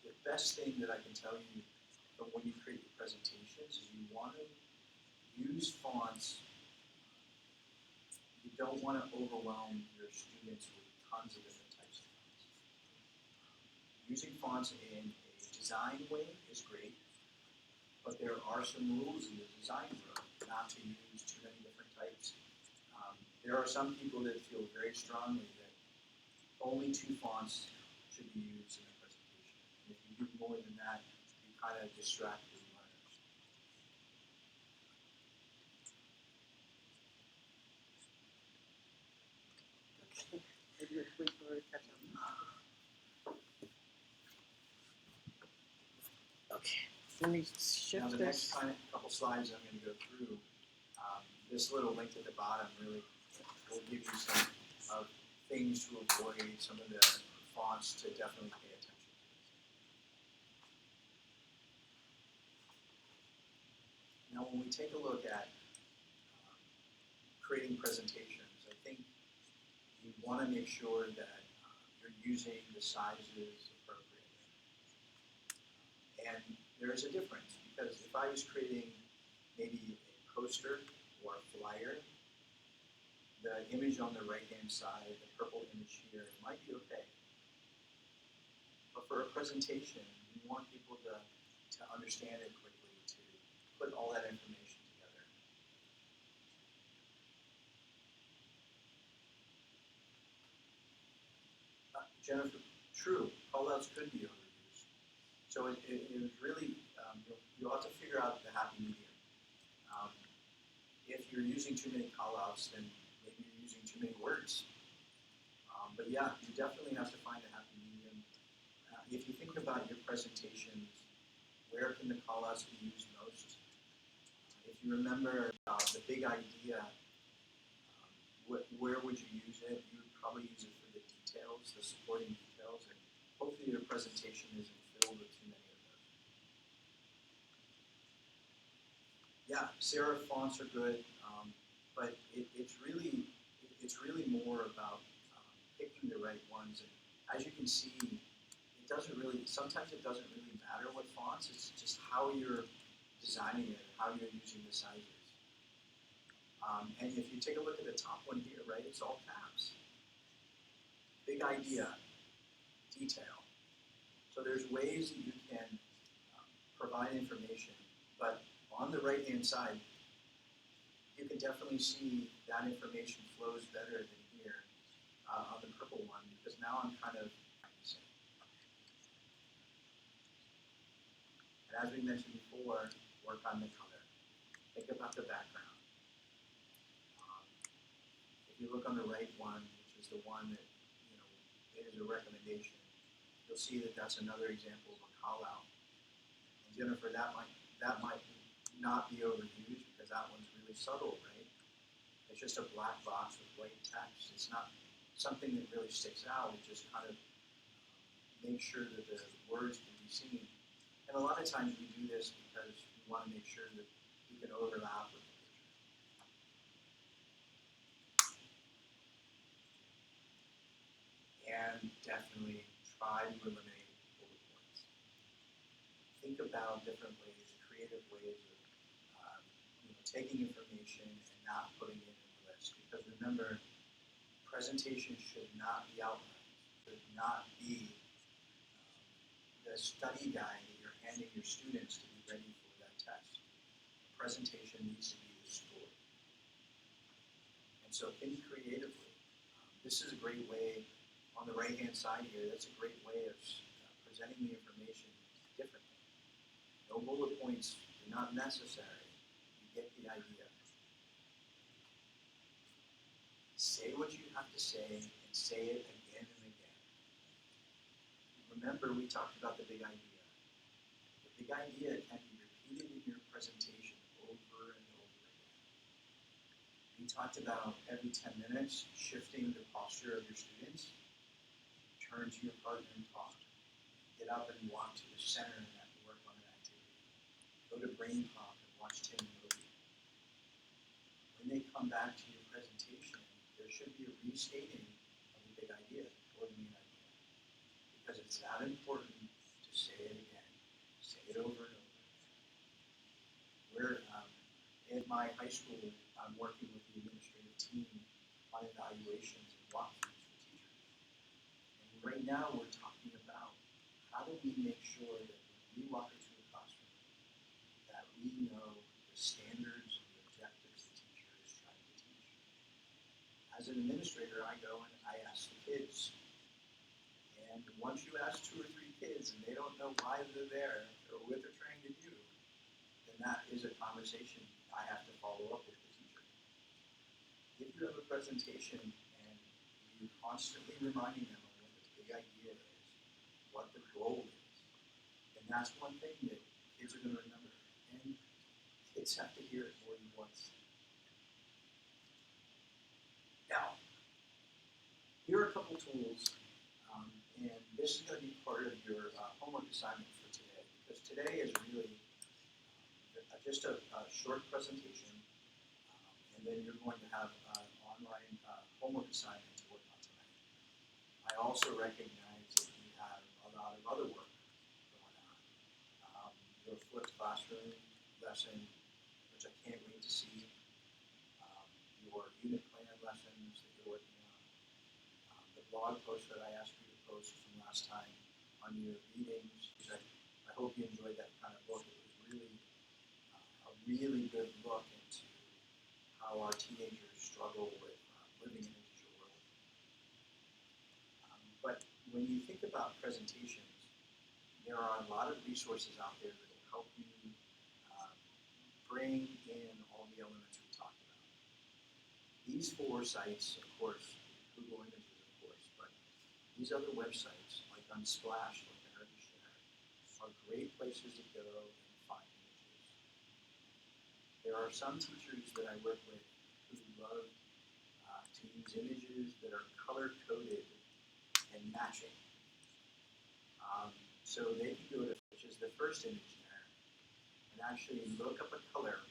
the best thing that I can tell you from when you create your presentations is you want to use fonts. You don't want to overwhelm your students with tons of different types of fonts. Using fonts in a design way is great, but there are some rules in the design world not to use too many different types. There are some people that feel very strongly that only 2 fonts should be used in a presentation. And if you do more than that, you kind of distract the learners. Okay. Maybe let's wait for her to catch up. Okay. Let me Now shift the this. next couple slides I'm going to go through, this little link at the bottom really will give you some things to avoid, some of the fonts to definitely pay attention to. Now when we take a look at creating presentations, I think you want to make sure that you're using the sizes appropriately. And there's a difference, because if I was creating maybe a poster or a flyer, the image on the right-hand side, the purple image here, might be okay. But for a presentation, you want people to understand it quickly, to put all that information together. Jennifer, true, callouts could be overused. So it was really, you'll have to figure out the happy medium. If you're using too many callouts, then maybe you're using too many words. But yeah, you definitely have to find a happy medium. If you think about your presentations, where can the callouts be used most? If you remember the big idea, where would you use it? You would probably use it for the details, the supporting details, and hopefully your presentation isn't filled with too many of those. Yeah, serif fonts are good, but it's really more about picking the right ones. And as you can see, sometimes it doesn't really matter what fonts. It's just how you're designing it, how you're using the sizes. And if you take a look at the top one here, right, it's all caps. Big idea, detail. So there's ways that you can provide information, but on the right-hand side, you can definitely see that information flows better than here on the purple one, because now I'm kind of practicing. And as we mentioned before, work on the color. Think about the background. If you look on the right one, which is the one that is a recommendation, you'll see that that's another example of a call out. And Jennifer, that might not be overused because that one's really subtle, right? It's just a black box with white text. It's not something that really sticks out. It just kind of makes sure that the words can be seen. And a lot of times we do this because we want to make sure that we can overlap with the picture. And definitely try to eliminate bullet points. Think about different ways, creative ways of taking information and not putting it in the list. Because remember, presentation should not be outlined, should not be the study guide that you're handing your students to be ready for that test. The presentation needs to be the story. So think creatively. This is a great way, on the right-hand side here, that's a great way of presenting the information differently. No bullet points are not necessary. You get the idea. Say what you have to say and say it again and again. Remember, we talked about the big idea. The big idea can be repeated in your presentation over and over again. We talked about every 10 minutes shifting the posture of your students. Turn to your partner and talk. Get up and walk to the center and work on an activity. Go to brain pop and watch Tim and Movie. When they come back to your presentation, there should be a restating of the big idea or the main idea. Because it's that important to say it again. Say it over and over again. In my high school, I'm working with the administrative team on evaluations and walkthroughs for teachers. And right now we're talking about how do we make sure that when we walk into a classroom that we know the standards and the objectives the teacher is trying to teach. As an administrator, I go and I ask the kids. And once you ask 2 or 3 kids and they don't know why they're there or what they're trying to do, then that is a conversation I have to follow up with the teacher. If you have a presentation and you're constantly reminding them of what the big idea is, what the goal is, then that's one thing that kids are going to remember. And kids have to hear it more than once. Now, here are a couple tools, and this is going to be part of your homework assignment for today, because today is really just a short presentation, and then you're going to have an online homework assignment to work on tonight. I also recognize that you have a lot of other work going on. Your flipped classroom lesson, which I can't wait to see. Your unit plan lessons that you're working on. The blog post that I asked you to post from last time on your readings. I hope you enjoyed that kind of book. It was really a really good look into how our teenagers struggle with living in a digital world. But when you think about presentations, there are a lot of resources out there that will help you bring in all the elements we talked about. These 4 sites, of course, Google Images, of course, but these other websites, like Unsplash, like I heard you share, are great places to go and find images. There are some teachers that I work with who love to use images that are color-coded and matching. So they can go to, which is the first image there, and actually look up a color,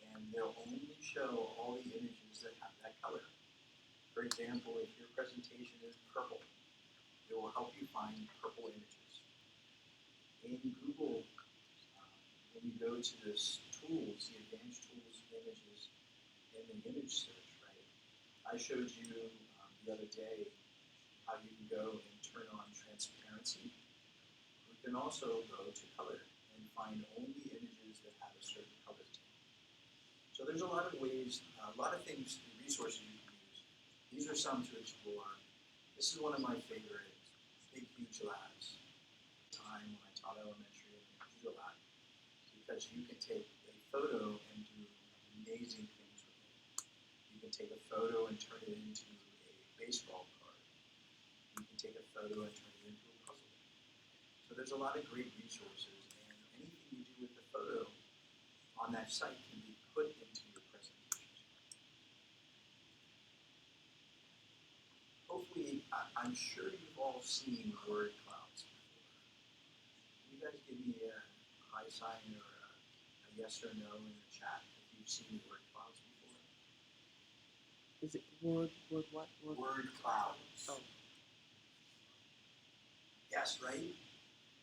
and they'll only show all the images that have that color. For example, if your presentation is purple, it will help you find purple images. In Google, when you go to this tools, the advanced tools images, in the image search, right? I showed you the other day how you can go and turn on transparency. You can also go to color and find only images that have a certain color tone. So there's a lot of ways, a lot of things, resources you can use. These are some to explore. This is one of my favorite big, huge labs. Time when I taught elementary in the computer lab, because you can take a photo and do amazing things with it. You can take a photo and turn it into a baseball card. You can take a photo and turn it into a puzzle. So there's a lot of great resources, and anything you do with the photo on that site can be put into your presentations. Hopefully, I'm sure you've all seen word clouds before. Can you guys give me a high sign or a yes or no in the chat if you've seen word clouds before? Is it word what? Word clouds. Oh. Yes, right?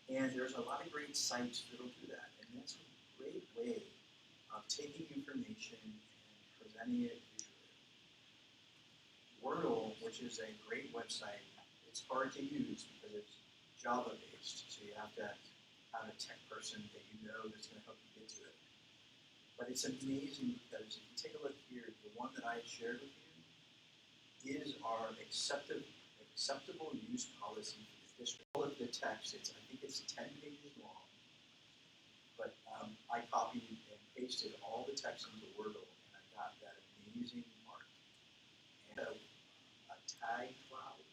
And there's a lot of great sites that'll do that. And that's a great way of taking information and presenting it visually. Wordle, which is a great website, it's hard to use because it's Java-based. So you have to have a tech person that you know that's going to help you get to it. But it's amazing because if you take a look here, the one that I shared with you, is our acceptable use policy for the district. All of the text, I think it's 10 pages long, but I copied and pasted all the text into Wordle, and I got that amazing mark. And a tag cloud.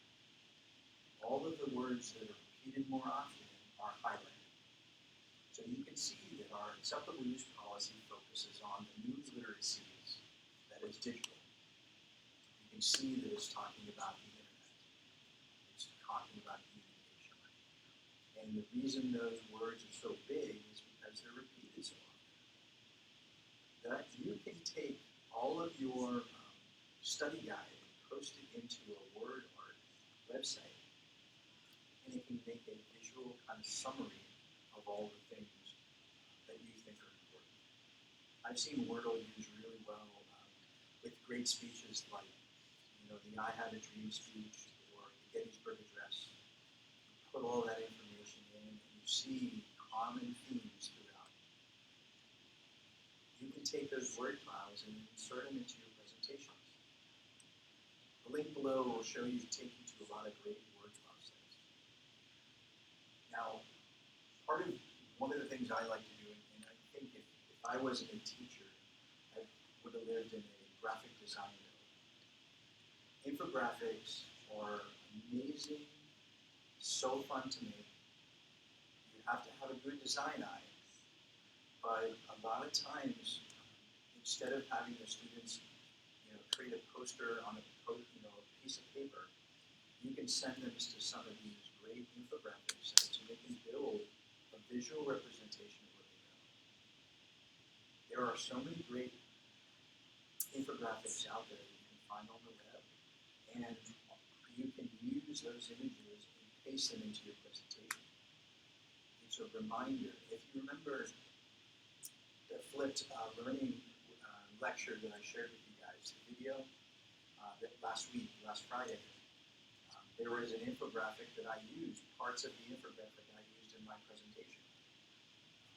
All of the words that are repeated more often are highlighted. So you can see that our acceptable use policy focuses on the news literacies, that is digital. You can see that it's talking about the internet. It's talking about communication. And the reason those words are so big is because they're repeated so often. That you can take all of your study guide and post it into a word art website, and it can make a visual kind of summary of all the things that you think are important. I've seen Wordle used really well with great speeches like, the I Had a Dream speech or the Gettysburg Address. You put all that information in and you see common themes throughout. You can take those word clouds and insert them into your presentations. The link below will take you to a lot of great word cloud sites. Now, one of the things I like to do, and I think if I wasn't a teacher, I would have lived in a graphic design building. Infographics are amazing, so fun to make. You have to have a good design eye, but a lot of times, instead of having the students, create a poster on a piece of paper, you can send them to some of these great infographic sites, and they can build a visual representation of what they know. There are so many great infographics out there that you can find on the web, and you can use those images and paste them into your presentation. It's a reminder. If you remember the flipped learning lecture that I shared with you guys, the video that last Friday, there was an infographic that I used, parts of the infographic I used in my presentation,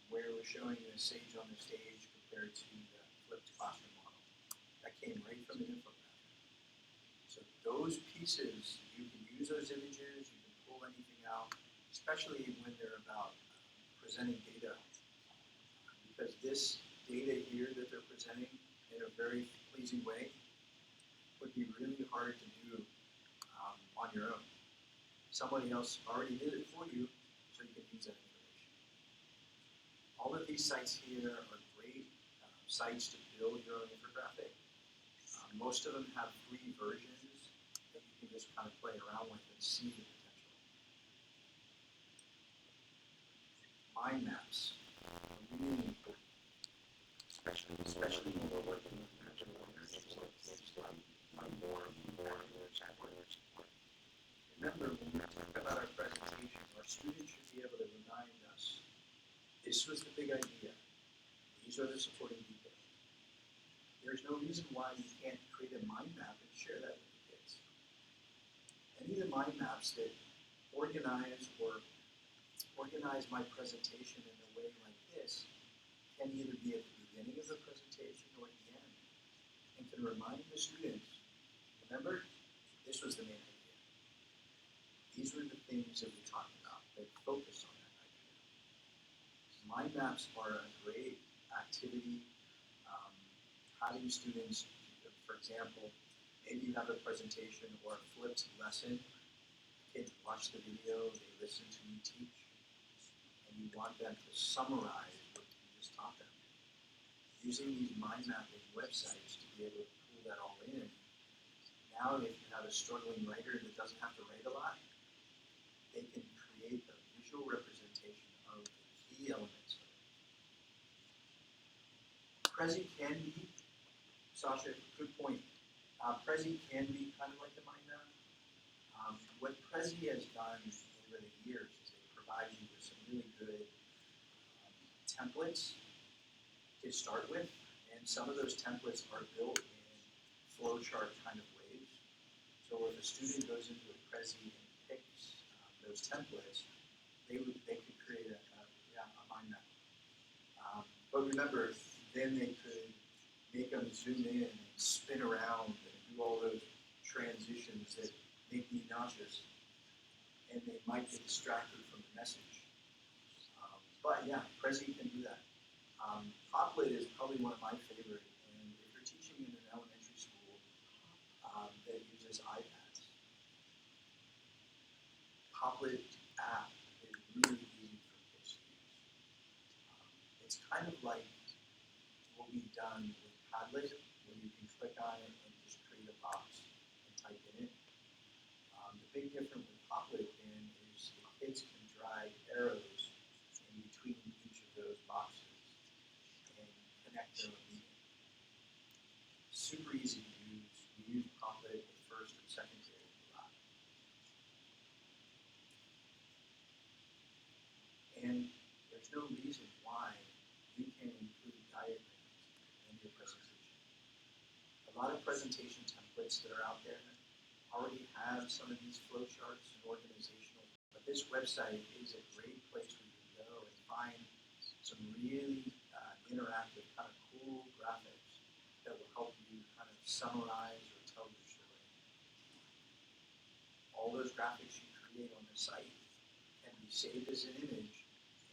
where it was showing the sage on the stage compared to the flipped classroom model. That came right from an infographic. So those pieces, you can use those images, you can pull anything out, especially when they're about presenting data. Because this data here that they're presenting in a very pleasing way would be really hard to do on your own. Somebody else already did it for you, so you can use that information. All of these sites here are great sites to build your own infographic. Most of them have free versions that you can just kind of play around with and see the potential. Mind maps are really important, especially when we're working with magic learners. Remember, when we talk about our presentation, our students should be able to remind us, this was the big idea. These are the supporting details. There's no reason why you can't create a mind map and share that with the kids. Any of the mind maps that organize my presentation in a way like this can either be at the beginning of the presentation or at the end, and can remind the students, remember, this was the main idea. These were the things that we talked about that focus on that idea. Mind maps are a great activity. How do students, for example, maybe you have a presentation or a flipped lesson, kids watch the video, they listen to you teach, and you want them to summarize what you just taught them. Using these mind mapping websites to be able to pull that all in. Now if you have a struggling writer that doesn't have to write a lot, they can create a visual representation of the key elements. Prezi can be, Sasha, good point. Prezi can be kind of like the mind map. What Prezi has done over the years is they provide you with some really good templates to start with, and some of those templates are built in flowchart kind of ways. So if a student goes into a Prezi and picks those templates, they could create a mind map. But remember, then they could make them zoom in and spin around and do all those transitions that make me nauseous, and they might get distracted from the message. But yeah, Prezi can do that. Hoplit is probably one of my favorite, and if you're teaching in an elementary school that uses iPads, Hoplit app is really easy for kids to use. It's kind of like what we've done with Padlet, where you can click on it and just create a box and type in it. The big difference with Hoplit is the kids can drag arrows in between each of those boxes and connect them immediately. Super easy to use. We use Hoplit with first and second grade a lot. And there's no reason why you can include diagrams in your presentation. A lot of presentation templates that are out there already have some of these flowcharts and organizational, but this website is a great place where you can go and find some really interactive, kind of cool graphics that will help you kind of summarize or tell your story. All those graphics you create on the site can be saved as an image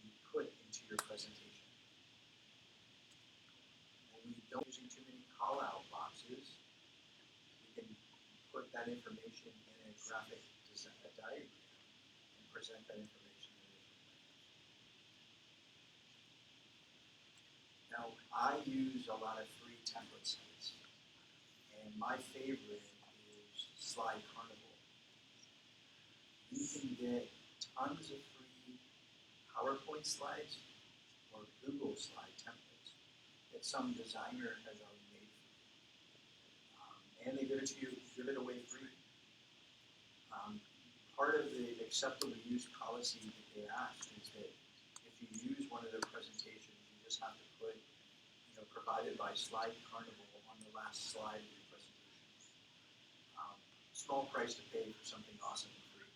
and put into your presentation. When we don't using too many call-out boxes, we can put that information in a graphic design, a diagram, and present that information in a different way. Now, I use a lot of free template sites, and my favorite is Slide Carnival. You can get tons of free PowerPoint slides or Google slide templates that some designer has already made for you. And they give it to you, give it away free. Part of the acceptable use policy that they asked is that if you use one of their presentations, you just have to put, provided by Slide Carnival on the last slide of your presentation. Small price to pay for something awesome and free.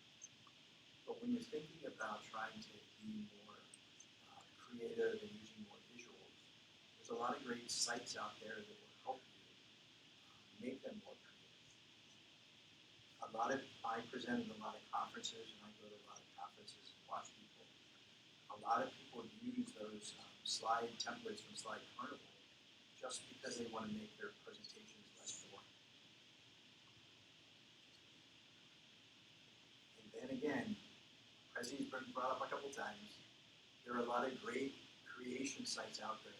But when you're thinking about trying to be more creative and using more visuals, there's a lot of great sites out there that will help you make them more creative. I present at a lot of conferences, and I go to a lot of conferences and watch people. A lot of people use those slide templates from Slide Carnival just because they want to make their presentations less boring. And then again, Prezi's been brought up a couple times. There are a lot of great creation sites out there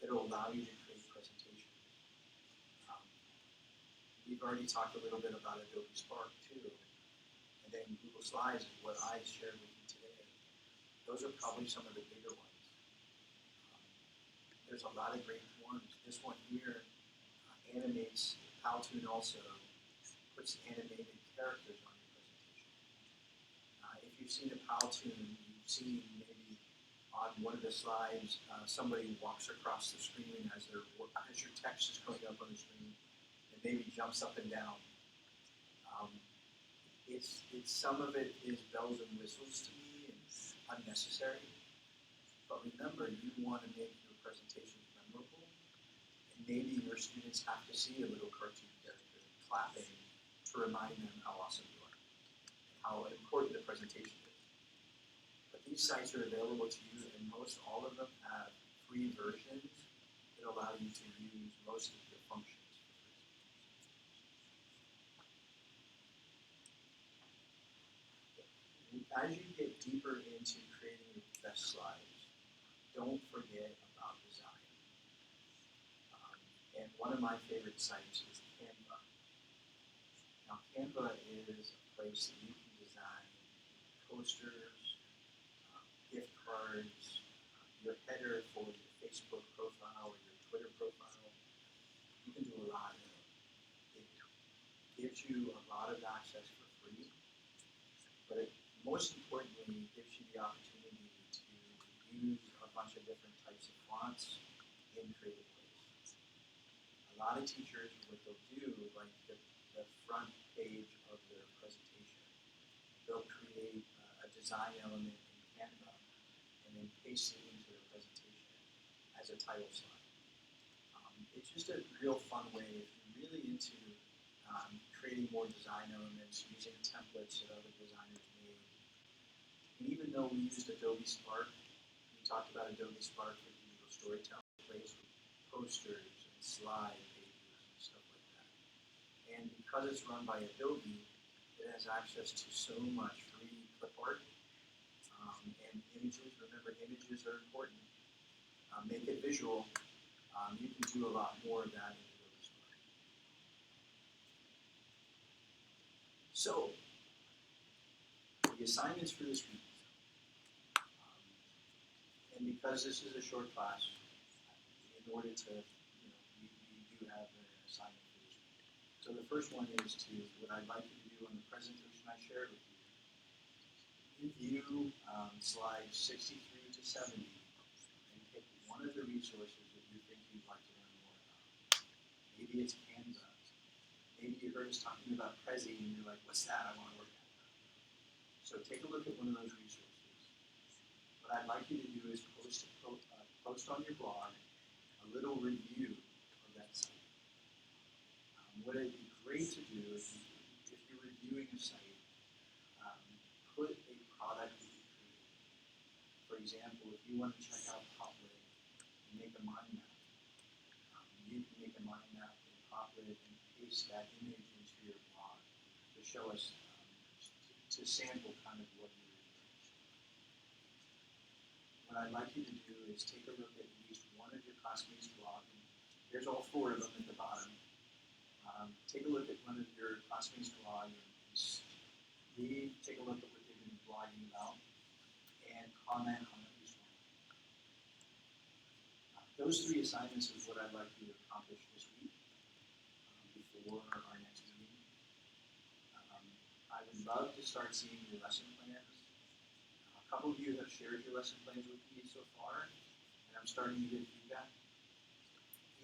that will allow you to create presentations. We've already talked a little bit about Adobe Spark too, and then Google Slides is what I shared with you today. Those are probably some of the bigger ones. There's a lot of great ones. This one here animates Powtoon also, puts animated characters on your presentation. If you've seen a Powtoon, you've seen maybe on one of the slides, somebody walks across the screen as your text is coming up on the screen, and maybe jumps up and down. It's some of it is bells and whistles to me and unnecessary. But remember, you want to make your presentations memorable, and maybe your students have to see a little cartoon character clapping to remind them how awesome you are, and how important the presentation is. But these sites are available to you, and most all of them have free versions that allow you to use most of the functions for free. As you get deeper into creating your best slides, don't forget about design. And one of my favorite sites is Canva. Now, Canva is a place that you can design posters, gift cards, your header for your Facebook profile or your Twitter profile. You can do a lot of it. It gives you a lot of access for free, but it most importantly gives you the opportunity to use a bunch of different types of fonts in creative ways. A lot of teachers, what they'll do, like the front page of their presentation, they'll create a design element in Canva and then paste it into their presentation as a title slide. It's just a real fun way if you're really into creating more design elements, using templates that other designers made. And even though we used Adobe Spark, we talked about Adobe Spark for digital storytelling, place with posters and slide pages and stuff like that. And because it's run by Adobe, it has access to so much free clip art and images. Remember, images are important. Make it visual. You can do a lot more of that in Adobe Spark. So, the assignments for this week. And because this is a short class, in order to, we do have an assignment for this week. So the first one is what I'd like you to do on the presentation I shared with you. Review slides 63 to 70 and pick one of the resources that you think you'd like to learn more about. Maybe it's Canva. Maybe you heard us talking about Prezi and you're like, what's that? I want to work at that. So take a look at one of those resources. What I'd like you to do is post on your blog a little review of that site. What it'd be great to do is, if you're reviewing a site, put a product that you created. For example, if you want to check out Poplit and make a mind map, you can make a mind map in Poplit and paste that image into your blog to show us, to sample kind of what you're doing. What I'd like you to do is take a look at least one of your classmates' blog. There's all four of them at the bottom. Take a look at one of your classmates' blog and take a look at what they've been blogging about and comment on at least one. Those three assignments is what I'd like you to accomplish this week before our next meeting. I would love to start seeing your lesson plans. A couple of you have shared your lesson plans with me so far, and I'm starting to get feedback.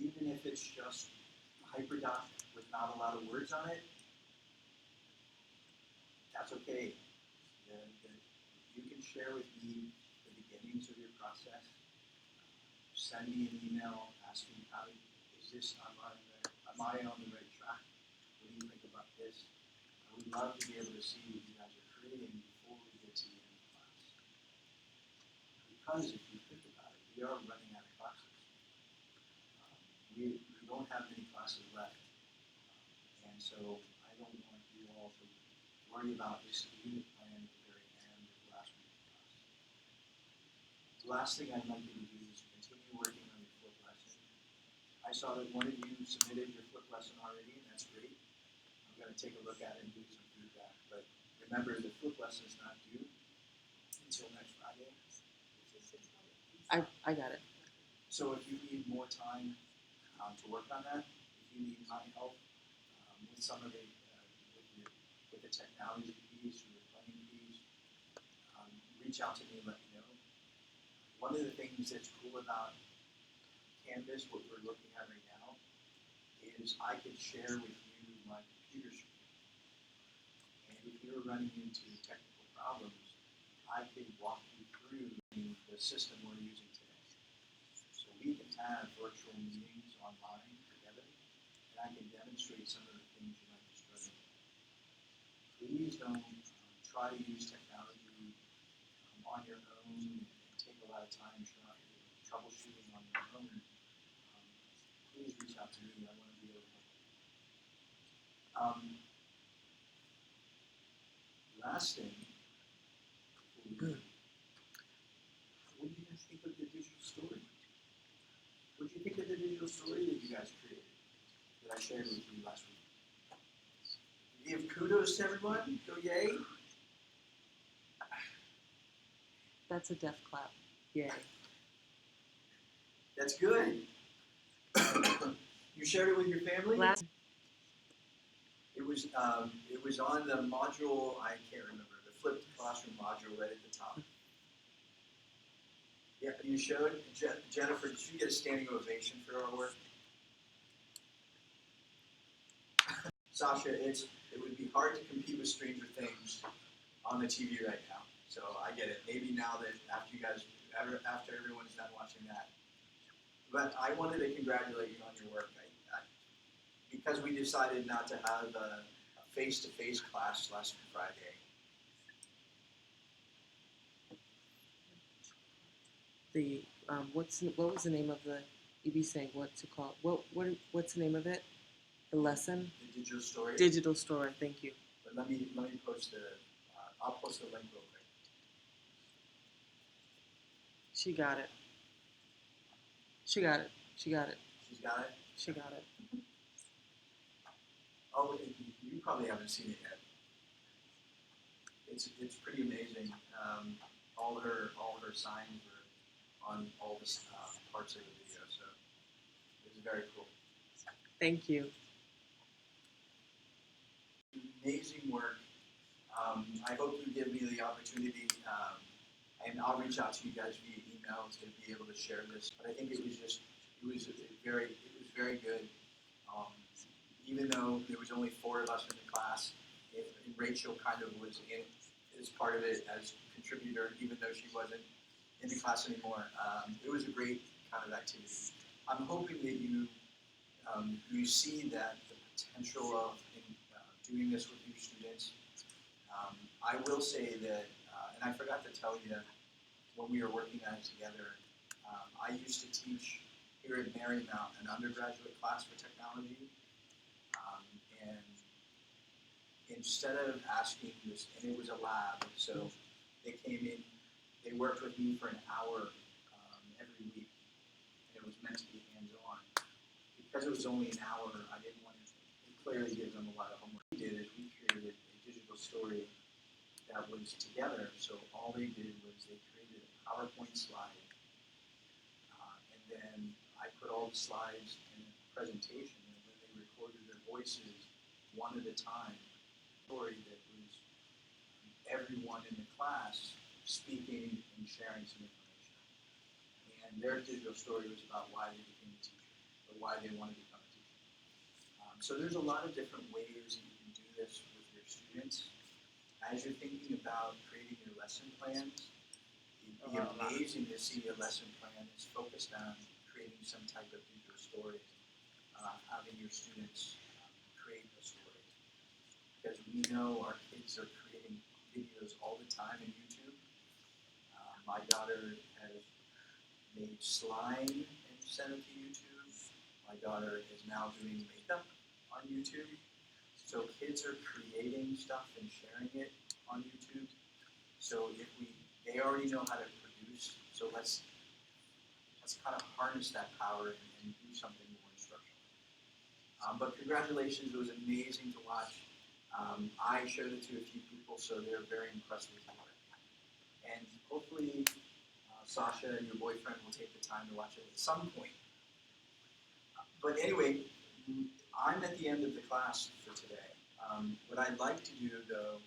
Even if it's just a hyperdoc with not a lot of words on it, that's okay. You can share with me the beginnings of your process. Send me an email asking am I on the right track? What do you think about this? I would love to be able to see what you guys are creating before we get to the end of class. Because if you think about it, we are running out of classes. We don't have many classes left. And so I don't want you all to worry about this unit plan at the very end of the last week of class. The last thing I'd like you to do is continue working on your flip lesson. I saw that one of you submitted your flip lesson already, and that's great. I'm going to take a look at it and do some feedback. But remember, the flip lesson is not due until next Friday. I got it. So if you need more time to work on that, if you need my help with some of the with the technology piece or the planning piece, reach out to me and let me know. One of the things that's cool about Canvas, what we're looking at right now, is I could share with you my computer screen. And if you're running into technical problems, I could walk you through the system we're using today. So we can have virtual meetings online together, and I can demonstrate some of the things you might be struggling with. Please don't try to use technology on your own and take a lot of time troubleshooting on your own. Please reach out to me. I want to be able to help. Last thing, what do you guys think of the digital story? What do you think of the digital story that you guys created, that I shared with you last week? Give kudos to everyone. Go yay. That's a death clap. Yay. That's good. You shared it with your family? It was on the module, I can't remember, the flipped classroom module right at the top. Yeah, you showed? Jennifer, did you get a standing ovation for our work? Sasha, it would be hard to compete with Stranger Things on the TV right now. So I get it. Maybe now that after everyone's done watching that. But I wanted to congratulate you on your work. because we decided not to have a face-to-face class last Friday. The what was the name of the you'd be saying what to call what's the name of it? The lesson? The digital story. Digital story. Thank you. But let me post the. I'll post the link real quick. She got it. She got it. She got it. She's got it. She got it. Oh, you probably haven't seen it yet. It's pretty amazing. All her signs are on all the parts of the video, so it's very cool. Thank you. Amazing work. I hope you give me the opportunity, and I'll reach out to you guys via email to be able to share this. But I think it was very good. Even though there was only 4 of us in the class, and Rachel kind of was in as part of it as a contributor, even though she wasn't in the class anymore. It was a great kind of activity. I'm hoping that you see that the potential of doing this with your students. I will say that, and I forgot to tell you when we were working on it together, I used to teach here at Marymount an undergraduate class for technology. And instead of asking this, and it was a lab, so they came in, they worked with me for an hour every week, and it was meant to be hands-on. Because it was only an hour, I didn't want to clearly give them a lot of homework. What we did is we created a digital story that was together, so all they did was they created a PowerPoint slide, and then I put all the slides in a presentation, and then they recorded their voices one at a time. Story that was everyone in the class speaking and sharing some information. And their digital story was about why they became a teacher, or why they want to become a teacher. So there's a lot of different ways that you can do this with your students. As you're thinking about creating your lesson plans, it'd be amazing to see a lesson plan that's focused on creating some type of digital story, having your students create a story. Because we know our kids are creating videos all the time on YouTube. My daughter has made slime and sent it to YouTube. My daughter is now doing makeup on YouTube. So kids are creating stuff and sharing it on YouTube. So they already know how to produce. So let's kind of harness that power and do something more instructional. But congratulations, it was amazing to watch. I showed it to a few people, so they're very impressed with it. And hopefully, Sasha and your boyfriend will take the time to watch it at some point. But anyway, I'm at the end of the class for today. What I'd like to do, though,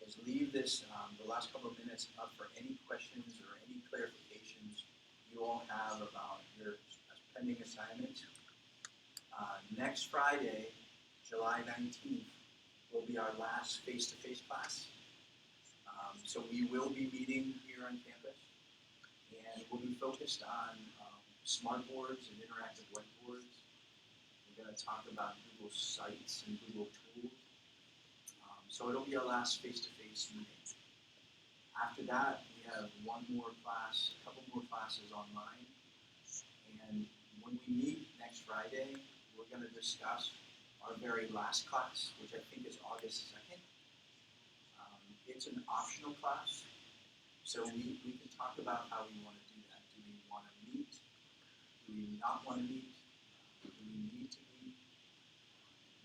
is leave this, the last couple of minutes up for any questions or any clarifications you all have about your pending assignments. Next Friday, July 19th, will be our last face-to-face class. So we will be meeting here on campus, and we'll be focused on smart boards and interactive whiteboards. We're going to talk about Google Sites and Google Tools. So it'll be our last face-to-face meeting. After that, we have one more class, a couple more classes online. And when we meet next Friday, we're going to discuss our very last class, which I think is August 2nd. It's an optional class, so we can talk about how we want to do that. Do we want to meet? Do we not want to meet? Do we need to meet?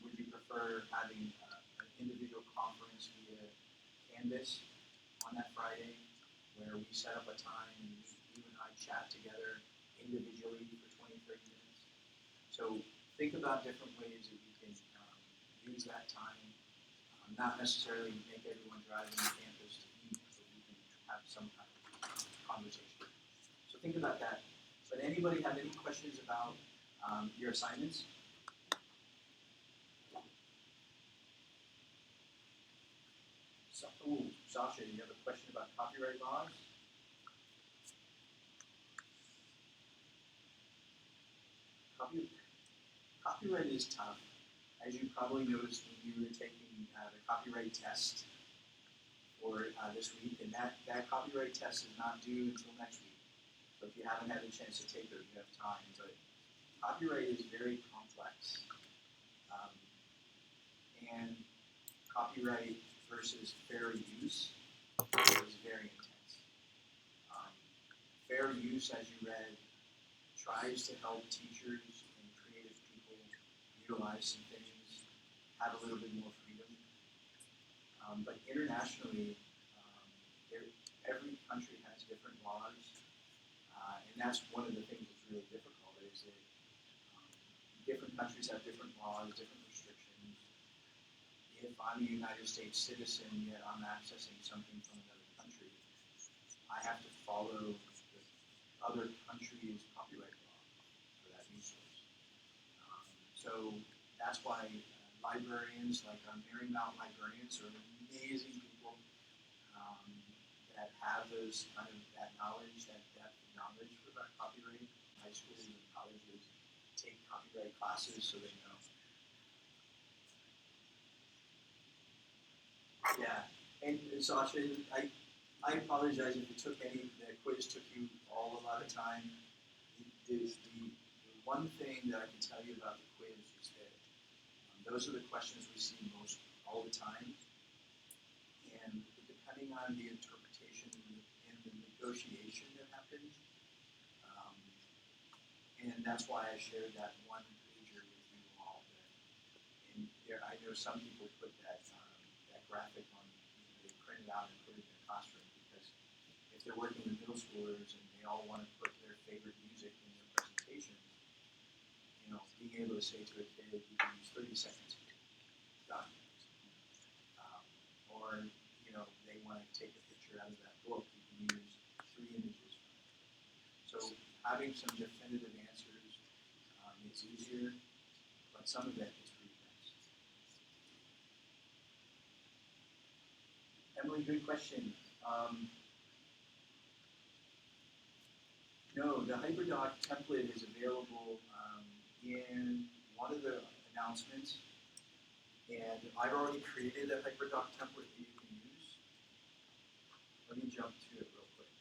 Would you prefer having an individual conference via Canvas on that Friday, where we set up a time and you and I chat together individually for 20, 30 minutes? So think about different ways that we can use that time. Not necessarily make everyone drive on campus to eat, but we can have some kind of conversation. So think about that. But anybody have any questions about your assignments? Sasha, you have a question about copyright laws? Copyright is tough. as you probably noticed when you were taking the copyright test for this week, and that copyright test is not due until next week. So if you haven't had a chance to take it, you have time. But copyright is very complex, and copyright versus fair use is very intense. Fair use, as you read, tries to help teachers and creative people utilize some things, have a little bit more freedom. But internationally, every country has different laws, and that's one of the things that's really difficult is that different countries have different laws, different restrictions. If I'm a United States citizen, yet I'm accessing something from another country, I have to follow the other country's copyright law for that resource. So that's why librarians, like our Marymount librarians, are amazing people that have those kind of that knowledge, that depth of knowledge about copyright. High schools and colleges take copyright classes so they know. Yeah, and Sasha, I apologize if the quiz took you all a lot of time. The one thing that I can tell you about the quiz is that those are the questions we see most all the time. And depending on the interpretation and the negotiation that happens, and that's why I shared that one pager with you all. And there, I know some people put that graphic on, they print it out and put it in their classroom because if they're working with middle schoolers and they all want to put their favorite music in their presentations, being able to say to a kid, you can use 30 seconds here, done. Or, they want to take a picture out of that book, you can use 3 images from it. So having some definitive answers is easier, but some of it is pretty dense. Emily, good question. No, the HyperDoc template is available in one of the announcements, and I've already created a HyperDoc template that you can use. Let me jump to it real quick.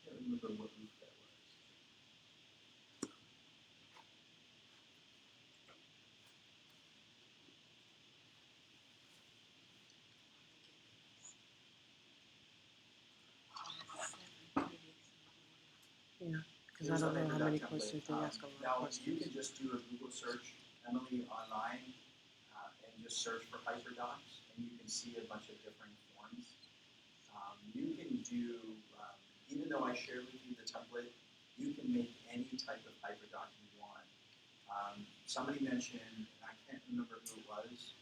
Can't remember what week that was. Because I don't know how many questions they ask. A lot of Now, questions. you can just do a Google search, Emily, online, and just search for HyperDocs, and you can see a bunch of different forms. You can do, even though I shared with you the template, you can make any type of HyperDoc you want. Somebody mentioned, and I can't remember who it was,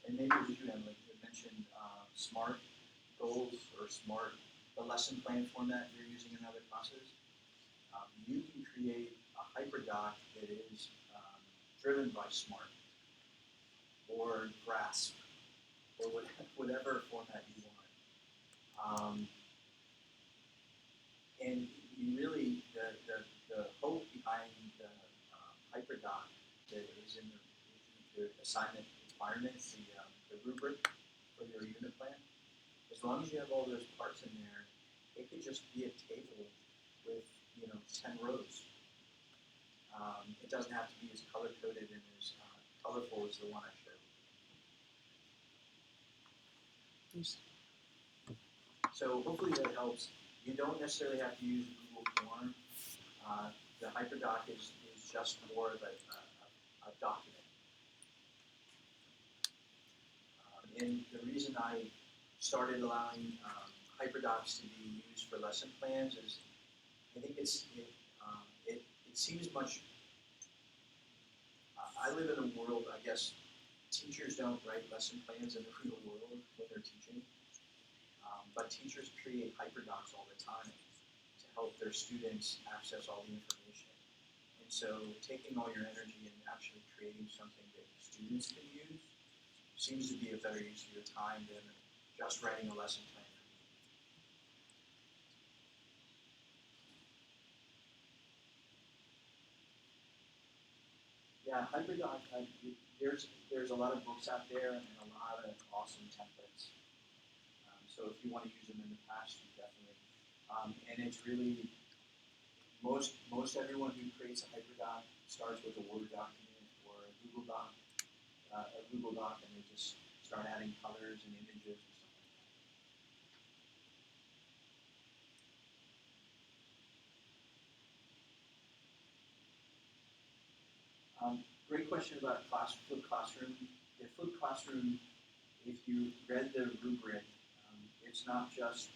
and maybe it was you, Emily, you mentioned SMART goals or SMART, the lesson plan format you're using in other classes. You can create a HyperDoc that is driven by SMART or GRASP or whatever format you want. And you really, the hope behind the HyperDoc that is in the assignment requirements, the rubric for your unit plan, as long as you have all those parts in there, it could just be a table with 10 rows. It doesn't have to be as color-coded and as colorful as the one I showed. So hopefully that helps. You don't necessarily have to use Google Form. The HyperDoc is just more of a document. And the reason I started allowing HyperDocs to be used for lesson plans is I think it seems much. I live in a world, I guess, teachers don't write lesson plans in the real world when they're teaching, but teachers create HyperDocs all the time to help their students access all the information. And so taking all your energy and actually creating something that students can use seems to be a better use of your time than just writing a lesson plan. Yeah, HyperDoc, there's a lot of books out there and a lot of awesome templates. So if you want to use them in the past, you definitely. And it's really, most everyone who creates a HyperDoc starts with a Word document or a Google Doc, and they just start adding colors and images and stuff like that. Great question about flipped classroom. The flipped classroom, if you read the rubric, it's not just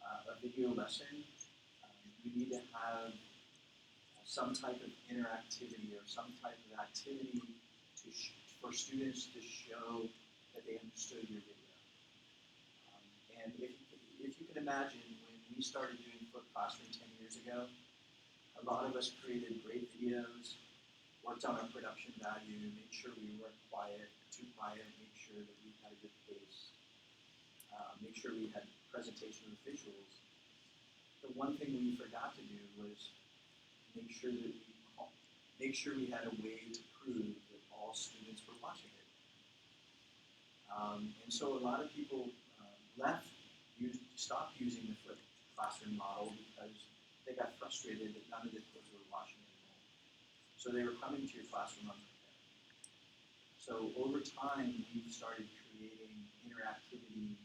a video lesson. You need to have some type of interactivity or some type of activity for students to show that they understood your video. And if you can imagine, when we started doing flipped classroom 10 years ago, a lot of us created great videos, worked on our production value, made sure we weren't too quiet, made sure that we had a good pace, made sure we had presentation with visuals. The one thing we forgot to do was make sure we had a way to prove that all students were watching it. And so a lot of people stopped using the flipped classroom model because they got frustrated that none of the kids were watching it at home. So they were coming to your classroom unprepared. So over time, we've started creating interactivity,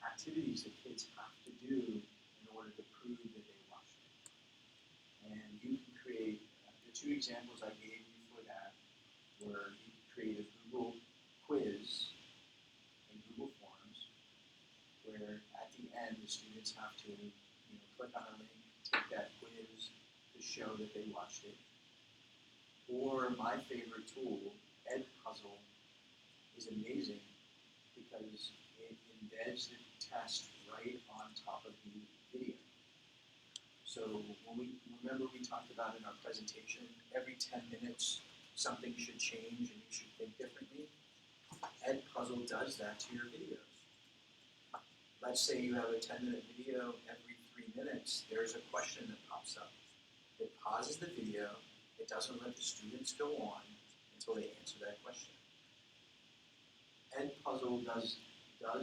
activities that kids have to do in order to prove that they watched it. And you can create, the two examples I gave you for that were you can create a Google quiz in Google Forms where at the end the students have to click on a link, take that quiz to show that they watched it. Or my favorite tool, EdPuzzle, is amazing because it embeds the test right on top of the video. So remember we talked about in our presentation, every 10 minutes something should change and you should think differently. EdPuzzle does that to your videos. Let's say you have a 10-minute video, every 3 minutes there's a question that pops up. It pauses the video, it doesn't let the students go on until they answer that question. EdPuzzle does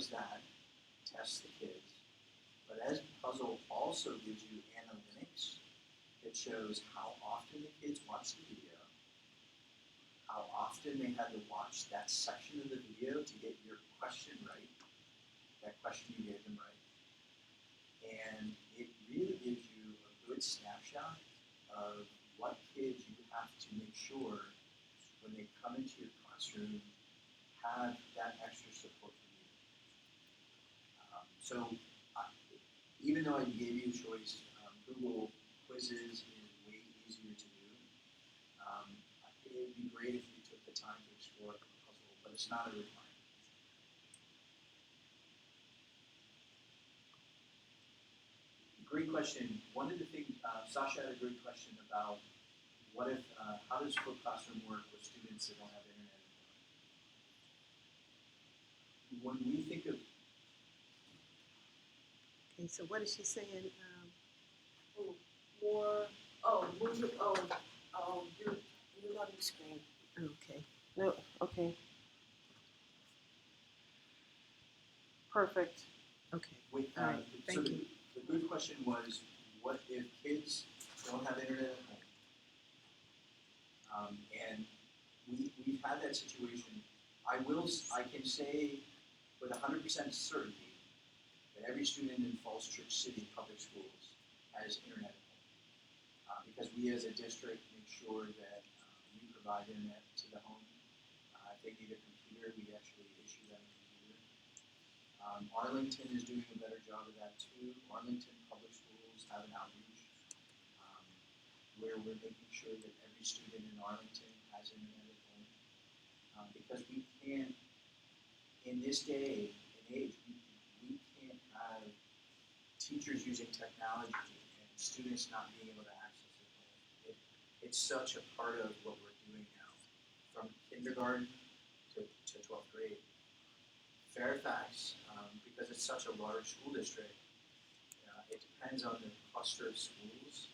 that, tests the kids, but EdPuzzle also gives you analytics that shows how often the kids watch the video, how often they had to watch that section of the video to get your question right, that question you gave them right. And it really gives you a good snapshot of what kids you have to make sure when they come into your classroom have that extra support from you. Even though I gave you a choice, Google Quizzes is way easier to do. It would be great if you took the time to explore puzzle, but it's not a requirement. Great question. One of the things, Sasha had a great question about how does flipped classroom work with students that don't have internet? When we think of Okay, so what is she saying? You're on the screen. Okay. No. Okay. Perfect. Okay. All right. Thank you. The good question was, what if kids don't have internet at home? And we've had that situation. I can say with 100% certainty that every student in Falls Church City Public Schools has internet at home. Because we as a district make sure that we provide internet to the home. If they need a computer, we actually issue them a computer. Arlington is doing a better job of that too. Arlington Public Schools have an outreach where we're making sure that every student in Arlington has internet at home. Because we can't, in this day and age, we can't have teachers using technology and students not being able to access it. It's such a part of what we're doing now, from kindergarten to 12th grade. Fairfax, because it's such a large school district, it depends on the cluster of schools.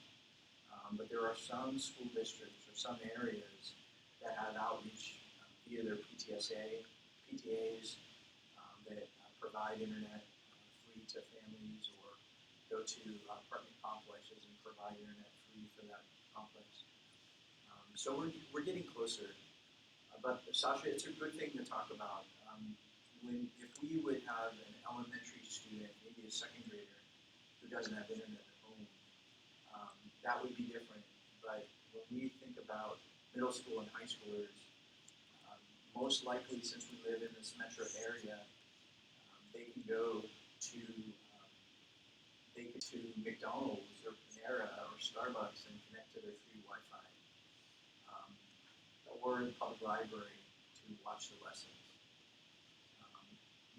But there are some school districts or some areas that have outreach via their PTAs that provide internet free to families, or go to apartment complexes and provide internet free for that complex. So we're getting closer. But Sasha, it's a good thing to talk about. If we would have an elementary student, maybe a second grader, who doesn't have internet at home, that would be different. But when we think about middle school and high schoolers, most likely, since we live in this metro area, they can go to McDonald's or Panera or Starbucks and connect to their free Wi-Fi, or the public library to watch the lessons.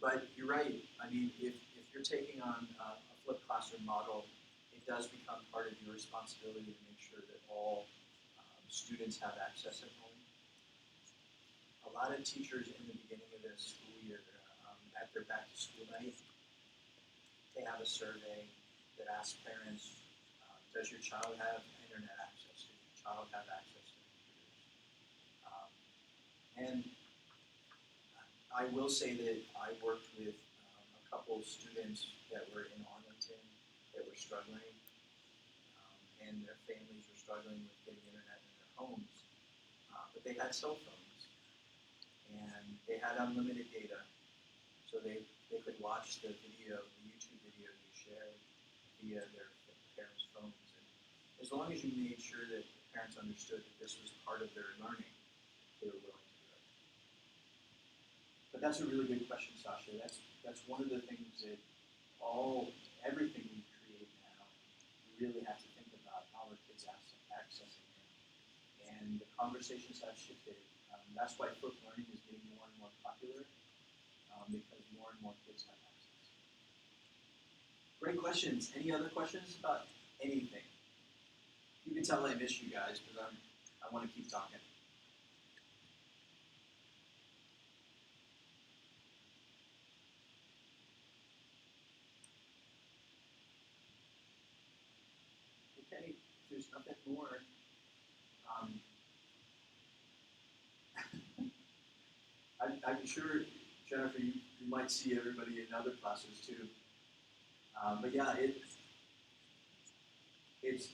But you're right. I mean, if you're taking on a flipped classroom model, it does become part of your responsibility to make sure that all students have access at home. A lot of teachers in the beginning of the school year, at their back to school night, they have a survey that asks parents, does your child have internet access? Does your child have access to computers? And I will say that I worked with a couple of students that were in Arlington that were struggling, and their families were struggling with getting internet in their homes. But they had cell phones, and they had unlimited data, so they could watch the video, the YouTube video you shared via their parents' phones. And as long as you made sure that the parents understood that this was part of their learning, they were willing to do it. But that's a really good question, Sasha. That's one of the things that everything we create now, we really have to think about how our kids accessing it. And the conversations have shifted. That's why flipped learning is getting more and more popular, because more and more kids have access. Great questions. Any other questions about anything? You can tell I miss you guys because I want to keep talking. Okay, if there's nothing more, I'm sure, Jennifer, you might see everybody in other classes too. But yeah, it is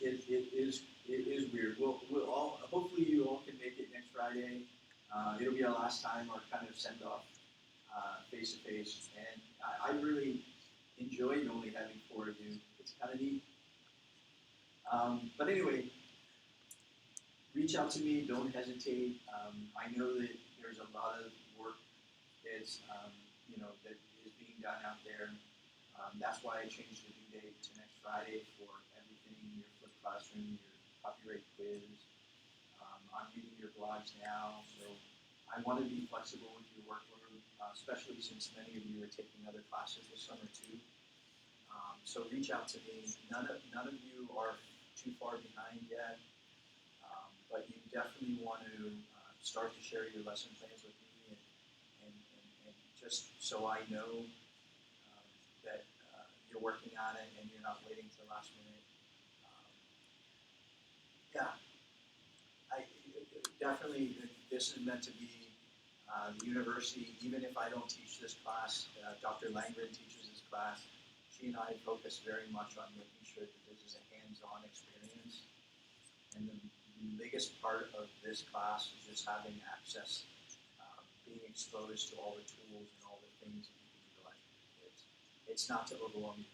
weird. We'll all, hopefully you all can make it next Friday. It'll be our last time, our kind of send off face to face, and I really enjoyed only having 4 of you. It's kind of neat. But anyway, reach out to me. Don't hesitate. I know that there's a lot of work that's that is being done out there. That's why I changed the due date to next Friday for everything, your flipped classroom, your copyright quiz. I'm reading your blogs now, so I want to be flexible with your workload, especially since many of you are taking other classes this summer too. So reach out to me. None of you are too far behind yet, but you definitely want to start to share your lesson plans with me, and just so I know that you're working on it and you're not waiting till the last minute. Definitely, this is meant to be the university. Even if I don't teach this class, Dr. Langren teaches this class. She and I focus very much on making sure that this is a hands-on experience. And the biggest part of this class is just having access, being exposed to all the tools and all the things that you can utilize with your kids. It's not to overwhelm you.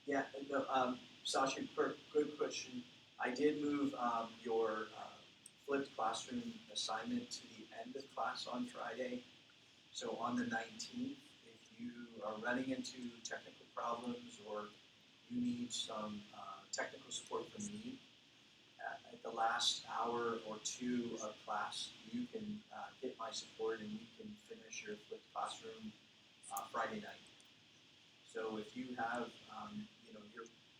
Yeah, no, Sasha, good question. I did move your flipped classroom assignment to the end of class on Friday. So on the 19th, if you are running into technical problems or you need some technical support from me, at the last hour or two of class, you can get my support and we can finish your flipped classroom Friday night. So if you have,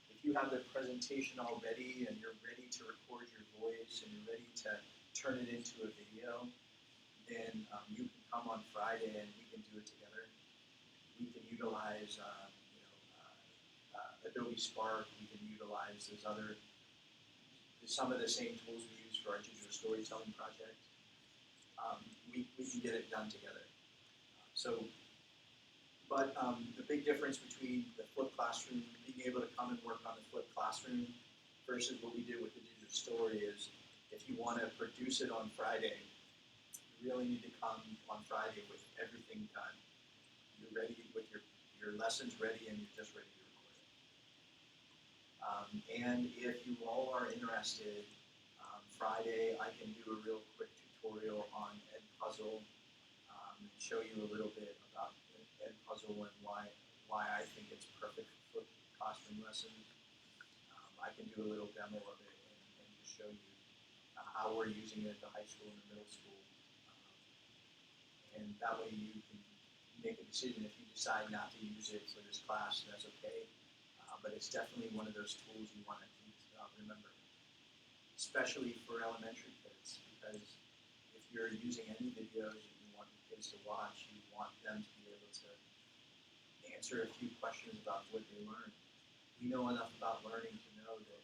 if you have the presentation already and you're ready to record your voice and you're ready to turn it into a video, then you can come on Friday and we can do it together. We can utilize, Adobe Spark. We can utilize some of the same tools we use for our digital storytelling project. We can get it done together. The big difference between the flipped classroom, being able to come and work on the flipped classroom versus what we did with the digital story is, if you want to produce it on Friday, you really need to come on Friday with everything done. You're ready with your lessons ready, and you're just ready to record it. And if you all are interested, Friday I can do a real quick tutorial on Edpuzzle, and show you a little bit about Edpuzzle and why I think it's perfect for classroom lessons. I can do a little demo of it and just show you how we're using it at the high school and the middle school. And that way you can make a decision. If you decide not to use it for this class, that's okay. But it's definitely one of those tools you want to remember, especially for elementary kids, because if you're using any videos that you want your kids to watch, you want them to be able to answer a few questions about what they learned. We know enough about learning to know that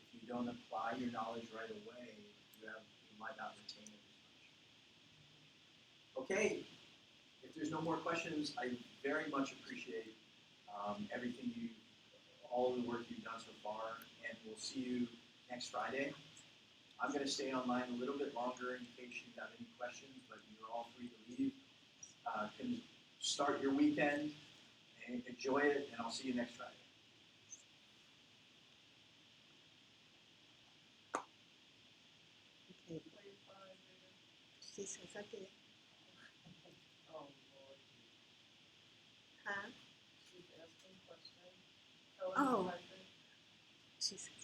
if you don't apply your knowledge right away, you might not retain it as much. Okay, if there's no more questions, I very much appreciate all the work you've done so far, and we'll see you next Friday. I'm going to stay online a little bit longer in case you have any questions, but you're all free to leave. Can start your weekend and enjoy it, and I'll see you next Friday. Okay. She says I did. Oh, Lord. Huh? She's asking questions. Tell her Oh. what I think. She says.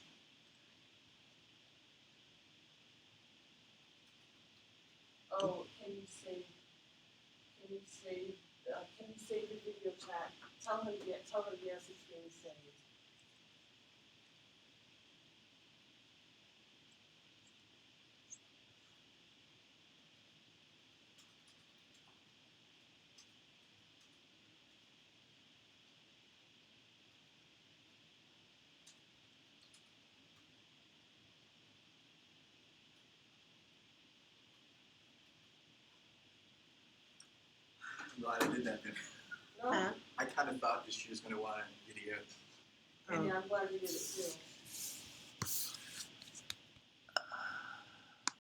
Oh, can you save the video chat? Tell her yes, it's being saved. I'm glad I did that then. No? Huh? I kind of thought that she was going to want a video. Oh. Yeah, I'm glad you did it too.